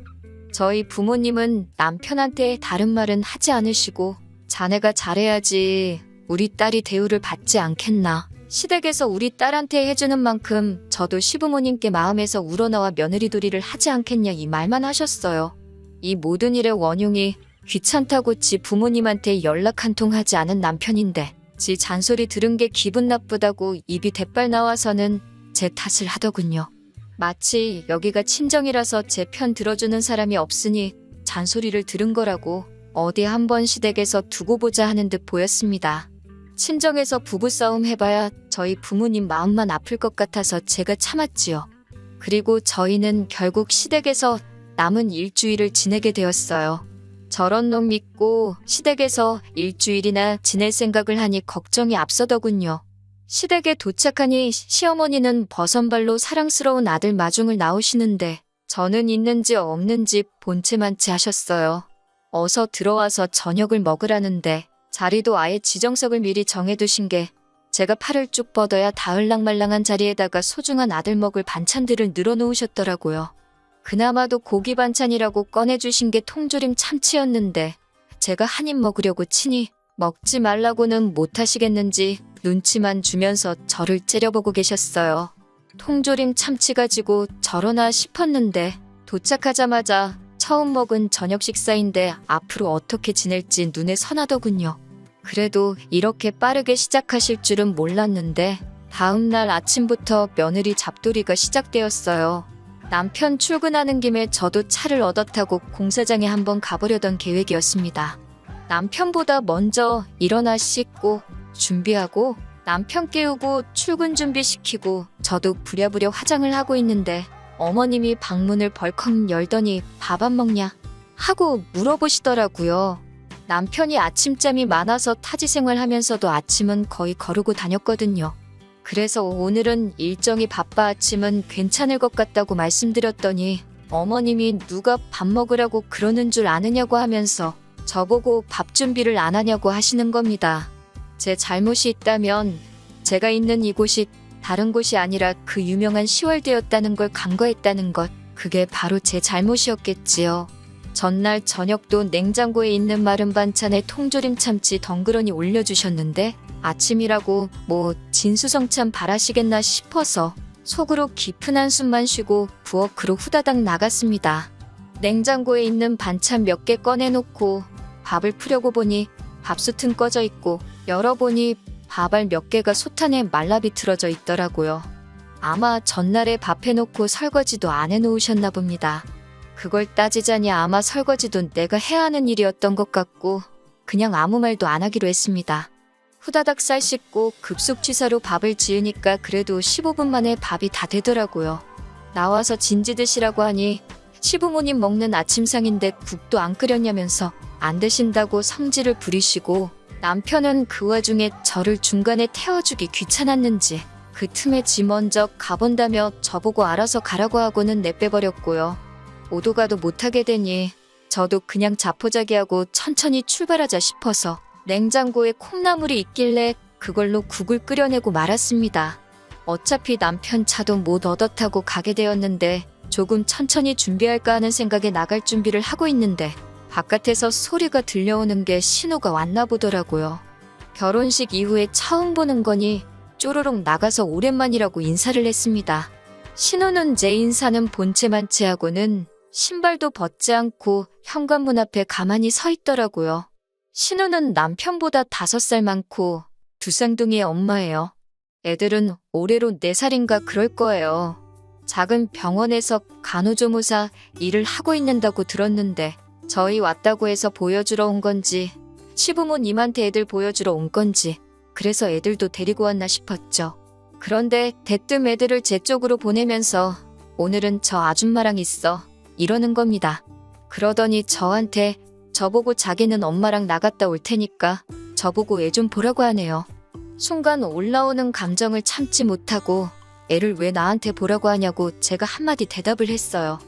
저희 부모님은 남편한테 다른 말은 하지 않으시고 자네가 잘해야지 우리 딸이 대우를 받지 않겠나. 시댁에서 우리 딸한테 해주는 만큼 저도 시부모님께 마음에서 우러나와 며느리돌이를 하지 않겠냐 이 말만 하셨어요. 이 모든 일의 원흉이 귀찮다고 지 부모님한테 연락 한 통 하지 않은 남편인데 지 잔소리 들은 게 기분 나쁘다고 입이 대빨 나와서는 제 탓을 하더군요. 마치 여기가 친정이라서 제 편 들어주는 사람이 없으니 잔소리를 들은 거라고 어디 한번 시댁에서 두고 보자 하는 듯 보였습니다. 친정에서 부부싸움 해봐야 저희 부모님 마음만 아플 것 같아서 제가 참았지요. 그리고 저희는 결국 시댁에서 남은 일주일을 지내게 되었어요. 저런 놈 믿고 시댁에서 일주일이나 지낼 생각을 하니 걱정이 앞서더군요. 시댁에 도착하니 시어머니는 버선발로 사랑스러운 아들 마중을 나오시는데 저는 있는지 없는지 본체만치 하셨어요. 어서 들어와서 저녁을 먹으라는데 자리도 아예 지정석을 미리 정해두신 게 제가 팔을 쭉 뻗어야 닿을랑말랑한 자리에다가 소중한 아들 먹을 반찬들을 늘어놓으셨더라고요. 그나마도 고기 반찬이라고 꺼내주신 게 통조림 참치였는데 제가 한 입 먹으려고 치니 먹지 말라고는 못하시겠는지 눈치만 주면서 저를 째려보고 계셨어요. 통조림 참치 가지고 저러나 싶었는데 도착하자마자 처음 먹은 저녁 식사인데 앞으로 어떻게 지낼지 눈에 선하더군요. 그래도 이렇게 빠르게 시작하실 줄은 몰랐는데 다음 날 아침부터 며느리 잡돌이가 시작되었어요. 남편 출근하는 김에 저도 차를 얻어 타고 공사장에 한번 가보려던 계획이었습니다. 남편보다 먼저 일어나 씻고 준비하고 남편 깨우고 출근 준비시키고 저도 부랴부랴 화장을 하고 있는데 어머님이 방문을 벌컥 열더니 밥 안 먹냐 하고 물어보시더라고요. 남편이 아침잠이 많아서 타지 생활하면서도 아침은 거의 거르고 다녔거든요. 그래서 오늘은 일정이 바빠 아침은 괜찮을 것 같다고 말씀드렸더니 어머님이 누가 밥 먹으라고 그러는 줄 아느냐고 하면서 저보고 밥 준비를 안 하냐고 하시는 겁니다. 제 잘못이 있다면 제가 있는 이곳이 다른 곳이 아니라 그 유명한 시월드였다는 걸 간과했다는 것, 그게 바로 제 잘못이었겠지요. 전날 저녁도 냉장고에 있는 마른 반찬에 통조림 참치 덩그러니 올려주셨는데 아침이라고 뭐 진수성찬 바라시겠나 싶어서 속으로 깊은 한숨만 쉬고 부엌으로 후다닥 나갔습니다. 냉장고에 있는 반찬 몇 개 꺼내놓고 밥을 푸려고 보니 밥솥은 꺼져 있고 열어보니 밥알 몇 개가 솥안에 말라 비틀어져 있더라고요. 아마 전날에 밥 해놓고 설거지도 안 해놓으셨나 봅니다. 그걸 따지자니 아마 설거지도 내가 해야 하는 일이었던 것 같고 그냥 아무 말도 안 하기로 했습니다. 후다닥 쌀 씻고 급속 취사로 밥을 지으니까 그래도 15분 만에 밥이 다 되더라고요. 나와서 진지 드시라고 하니 시부모님 먹는 아침상인데 국도 안 끓였냐면서 안 드신다고 성질을 부리시고 남편은 그 와중에 저를 중간에 태워주기 귀찮았는지 그 틈에 지 먼저 가본다며 저보고 알아서 가라고 하고는 내빼버렸고요. 오도 가도 못하게 되니 저도 그냥 자포자기하고 천천히 출발하자 싶어서 냉장고에 콩나물이 있길래 그걸로 국을 끓여내고 말았습니다. 어차피 남편 차도 못 얻어 타고 가게 되었는데 조금 천천히 준비할까 하는 생각에 나갈 준비를 하고 있는데 바깥에서 소리가 들려오는 게 신호가 왔나 보더라고요. 결혼식 이후에 처음 보는 거니 쪼르륵 나가서 오랜만이라고 인사를 했습니다. 신호는 제 인사는 본체만치 하고는 신발도 벗지 않고 현관문 앞에 가만히 서 있더라고요. 신우는 남편보다 5살 많고 두 쌍둥이의 엄마예요. 애들은 올해로 4살인가 그럴 거예요. 작은 병원에서 간호조무사 일을 하고 있는다고 들었는데 저희 왔다고 해서 보여주러 온 건지 시부모님한테 애들 보여주러 온 건지 그래서 애들도 데리고 왔나 싶었죠. 그런데 대뜸 애들을 제 쪽으로 보내면서 오늘은 저 아줌마랑 있어 이러는 겁니다. 그러더니 저한테 저보고 자기는 엄마랑 나갔다 올 테니까 저보고 애 좀 보라고 하네요. 순간 올라오는 감정을 참지 못하고 애를 왜 나한테 보라고 하냐고 제가 한마디 대답을 했어요.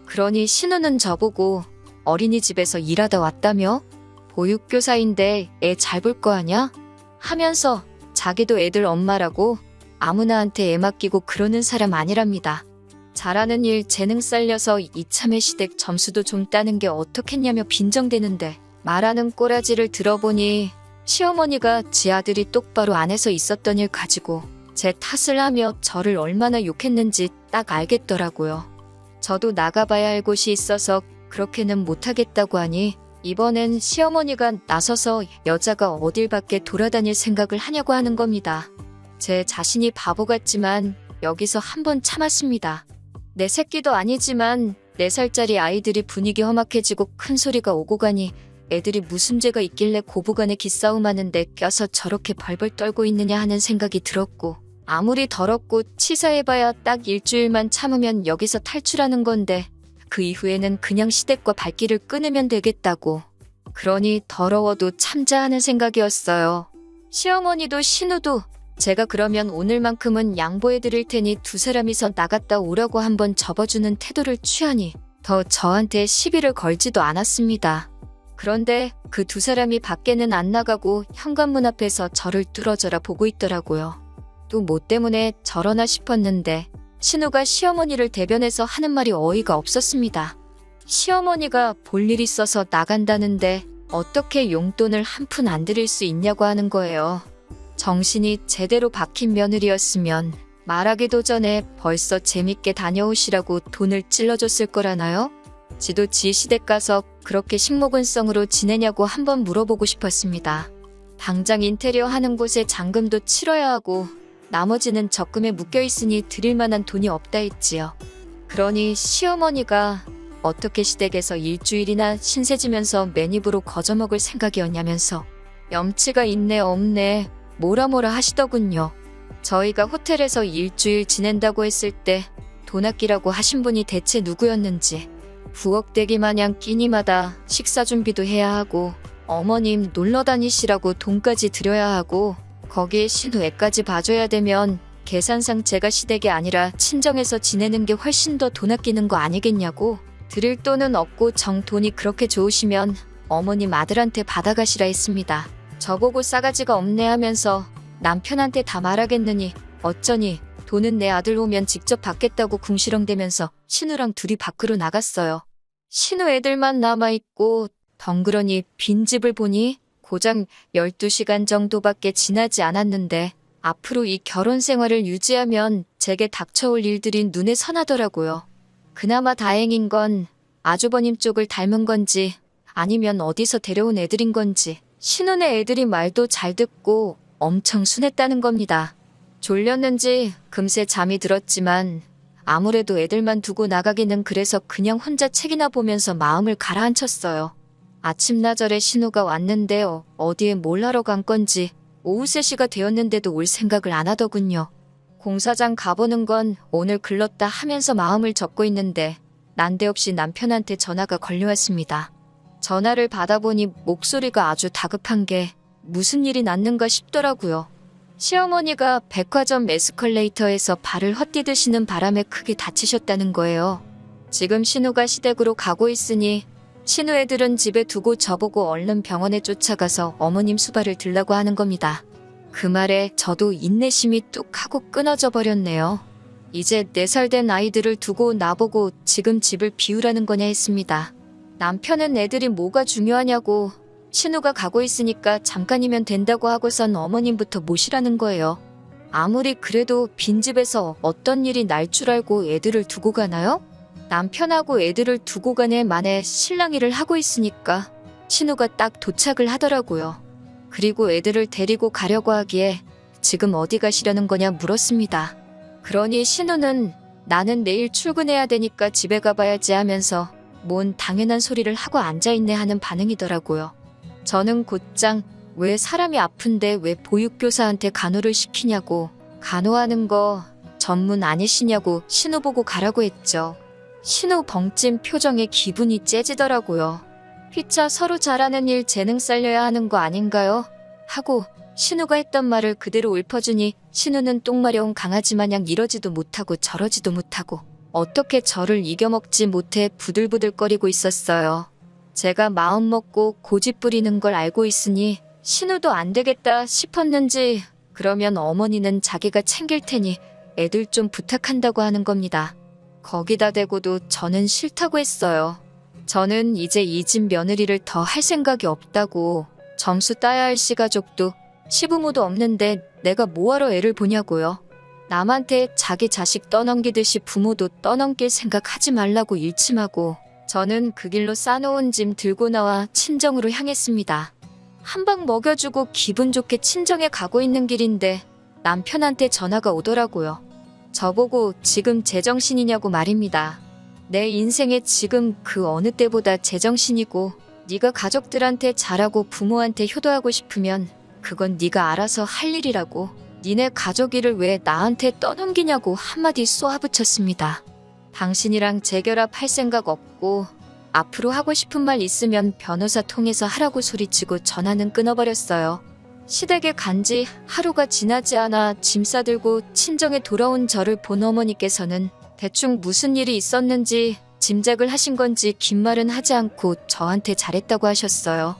그러니 신우는 저보고 어린이집에서 일하다 왔다며? 보육교사인데 애 잘 볼 거 아냐? 하면서 자기도 애들 엄마라고 아무나한테 애 맡기고 그러는 사람 아니랍니다. 잘하는 일 재능 살려서 이참에 시댁 점수도 좀 따는 게 어떻겠냐며 빈정대는데 말하는 꼬라지를 들어보니 시어머니가 지 아들이 똑바로 안 해서 있었던 일 가지고 제 탓을 하며 저를 얼마나 욕했는지 딱 알겠더라고요. 저도 나가봐야 할 곳이 있어서 그렇게는 못하겠다고 하니 이번엔 시어머니가 나서서 여자가 어딜 밖에 돌아다닐 생각을 하냐고 하는 겁니다. 제 자신이 바보 같지만 여기서 한번 참았습니다. 내 새끼도 아니지만 4살짜리 아이들이 분위기 험악해지고 큰 소리가 오고 가니 애들이 무슨 죄가 있길래 고부간에 기싸움하는데 껴서 저렇게 벌벌 떨고 있느냐 하는 생각이 들었고 아무리 더럽고 치사해봐야 딱 일주일만 참으면 여기서 탈출하는 건데 그 이후에는 그냥 시댁과 발길을 끊으면 되겠다고. 그러니 더러워도 참자 하는 생각이었어요. 시어머니도 신우도 제가 그러면 오늘만큼은 양보해 드릴 테니 두 사람이서 나갔다 오라고 한번 접어주는 태도를 취하니 더 저한테 시비를 걸지도 않았습니다. 그런데 그 두 사람이 밖에는 안 나가고 현관문 앞에서 저를 뚫어져라 보고 있더라고요. 또 뭐 때문에 저러나 싶었는데 신우가 시어머니를 대변해서 하는 말이 어이가 없었습니다. 시어머니가 볼 일 있어서 나간다는데 어떻게 용돈을 한 푼 안 드릴 수 있냐고 하는 거예요. 정신이 제대로 박힌 며느리였으면 말하기도 전에 벌써 재밌게 다녀오시라고 돈을 찔러줬을 거라나요? 지도 지 시댁 가서 그렇게 식모근성으로 지내냐고 한번 물어보고 싶었습니다. 당장 인테리어 하는 곳에 잔금도 치러야 하고 나머지는 적금에 묶여있으니 드릴 만한 돈이 없다 했지요. 그러니 시어머니가 어떻게 시댁에서 일주일이나 신세 지면서 맨입으로 거저먹을 생각이었냐면서 염치가 있네 없네 뭐라 하시더군요. 저희가 호텔에서 일주일 지낸다고 했을 때 돈 아끼라고 하신 분이 대체 누구였는지 부엌대기 마냥 끼니마다 식사 준비도 해야 하고 어머님 놀러 다니시라고 돈까지 드려야 하고 거기에 신우 애까지 봐줘야 되면 계산상 제가 시댁이 아니라 친정에서 지내는 게 훨씬 더 돈 아끼는 거 아니겠냐고. 드릴 돈은 없고 정 돈이 그렇게 좋으시면 어머님 아들한테 받아가시라 했습니다. 저보고 싸가지가 없네 하면서 남편한테 다 말하겠느니 어쩌니 돈은 내 아들 오면 직접 받겠다고 궁시렁대면서 신우랑 둘이 밖으로 나갔어요. 신우 애들만 남아있고 덩그러니 빈집을 보니 고작 12시간 정도밖에 지나지 않았는데 앞으로 이 결혼 생활을 유지하면 제게 닥쳐올 일들이 눈에 선하더라고요. 그나마 다행인 건 아주버님 쪽을 닮은 건지 아니면 어디서 데려온 애들인 건지 신혼의 애들이 말도 잘 듣고 엄청 순했다는 겁니다. 졸렸는지 금세 잠이 들었지만 아무래도 애들만 두고 나가기는 그래서 그냥 혼자 책이나 보면서 마음을 가라앉혔어요. 아침나절에 신우가 왔는데 어디에 뭘 하러 간 건지 오후 3시가 되었는데도 올 생각을 안 하더군요. 공사장 가보는 건 오늘 글렀다 하면서 마음을 접고 있는데 난데없이 남편한테 전화가 걸려왔습니다. 전화를 받아보니 목소리가 아주 다급한 게 무슨 일이 났는가 싶더라고요. 시어머니가 백화점 에스컬레이터에서 발을 헛디드시는 바람에 크게 다치셨다는 거예요. 지금 신우가 시댁으로 가고 있으니 신우 애들은 집에 두고 저보고 얼른 병원에 쫓아가서 어머님 수발을 들라고 하는 겁니다. 그 말에 저도 인내심이 뚝 하고 끊어져 버렸네요. 이제 4살 된 아이들을 두고 나보고 지금 집을 비우라는 거냐 했습니다. 남편은 애들이 뭐가 중요하냐고 신우가 가고 있으니까 잠깐이면 된다고 하고선 어머님부터 모시라는 거예요. 아무리 그래도 빈집에서 어떤 일이 날 줄 알고 애들을 두고 가나요? 남편하고 애들을 두고 가네 만에 실랑이를 하고 있으니까 신우가 딱 도착을 하더라고요. 그리고 애들을 데리고 가려고 하기에 지금 어디 가시려는 거냐 물었습니다. 그러니 신우는 나는 내일 출근해야 되니까 집에 가봐야지 하면서 뭔 당연한 소리를 하고 앉아있네 하는 반응이더라고요. 저는 곧장 왜 사람이 아픈데 왜 보육교사한테 간호를 시키냐고 간호하는 거 전문 아니시냐고 신우 보고 가라고 했죠. 신우 벙찐 표정에 기분이 째지더라고요. 피차 서로 잘하는 일 재능 살려야 하는 거 아닌가요? 하고 신우가 했던 말을 그대로 읊어주니 신우는 똥 마려운 강아지 마냥 이러지도 못하고 저러지도 못하고 어떻게 저를 이겨먹지 못해 부들부들거리고 있었어요. 제가 마음먹고 고집 부리는 걸 알고 있으니 신우도 안 되겠다 싶었는지 그러면 어머니는 자기가 챙길 테니 애들 좀 부탁한다고 하는 겁니다. 거기다 대고도 저는 싫다고 했어요. 저는 이제 이 집 며느리를 더 할 생각이 없다고. 점수 따야 할 시가족도 시부모도 없는데 내가 뭐하러 애를 보냐고요. 남한테 자기 자식 떠넘기듯이 부모도 떠넘길 생각하지 말라고 일침하고 저는 그 길로 싸놓은 짐 들고 나와 친정으로 향했습니다. 한 방 먹여주고 기분 좋게 친정에 가고 있는 길인데 남편한테 전화가 오더라고요. 저보고 지금 제정신이냐고 말입니다. 내 인생에 지금 그 어느 때보다 제정신이고 네가 가족들한테 잘하고 부모한테 효도하고 싶으면 그건 네가 알아서 할 일이라고. 니네 가족 일을 왜 나한테 떠넘기냐고 한마디 쏘아붙였습니다. 당신이랑 재결합할 생각 없고 앞으로 하고 싶은 말 있으면 변호사 통해서 하라고 소리치고 전화는 끊어버렸어요. 시댁에 간지 하루가 지나지 않아 짐 싸들고 친정에 돌아온 저를 본 어머니께서는 대충 무슨 일이 있었는지 짐작을 하신 건지 긴 말은 하지 않고 저한테 잘했다고 하셨어요.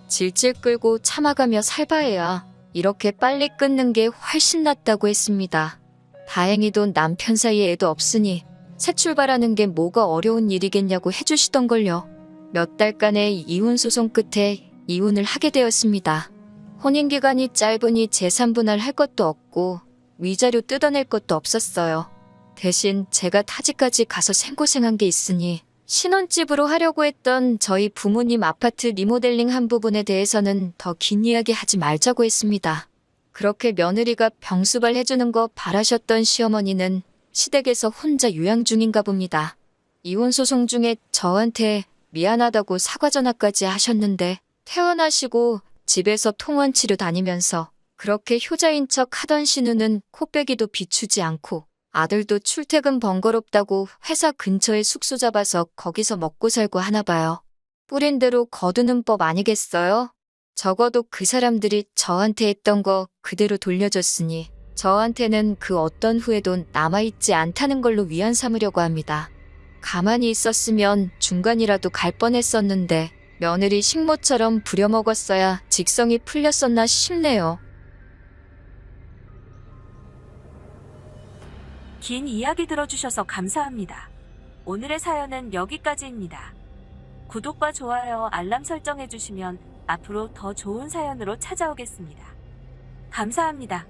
질질 끌고 참아가며 살바해야 이렇게 빨리 끊는 게 훨씬 낫다고 했습니다. 다행히도 남편 사이에 애도 없으니 새 출발하는 게 뭐가 어려운 일이겠냐고 해주시던걸요. 몇 달간의 이혼 소송 끝에 이혼을 하게 되었습니다. 혼인기간이 짧으니 재산 분할할 것도 없고 위자료 뜯어낼 것도 없었어요. 대신 제가 타지까지 가서 생고생한 게 있으니 신혼집으로 하려고 했던 저희 부모님 아파트 리모델링 한 부분에 대해서는 더 긴 이야기 하지 말자고 했습니다. 그렇게 며느리가 병수발 해주는 거 바라셨던 시어머니는 시댁에서 혼자 요양 중인가 봅니다. 이혼 소송 중에 저한테 미안하다고 사과 전화까지 하셨는데 퇴원하시고 집에서 통원 치료 다니면서 그렇게 효자인 척 하던 신우는 코빼기도 비추지 않고 아들도 출퇴근 번거롭다고 회사 근처에 숙소 잡아서 거기서 먹고 살고 하나 봐요. 뿌린 대로 거두는 법 아니겠어요? 적어도 그 사람들이 저한테 했던 거 그대로 돌려줬으니 저한테는 그 어떤 후회도 남아있지 않다는 걸로 위안 삼으려고 합니다. 가만히 있었으면 중간이라도 갈 뻔했었는데 며느리 식모처럼 부려먹었어야 직성이 풀렸었나 싶네요. 긴 이야기 들어주셔서 감사합니다. 오늘의 사연은 여기까지입니다. 구독과 좋아요, 알람 설정해주시면 앞으로 더 좋은 사연으로 찾아오겠습니다. 감사합니다.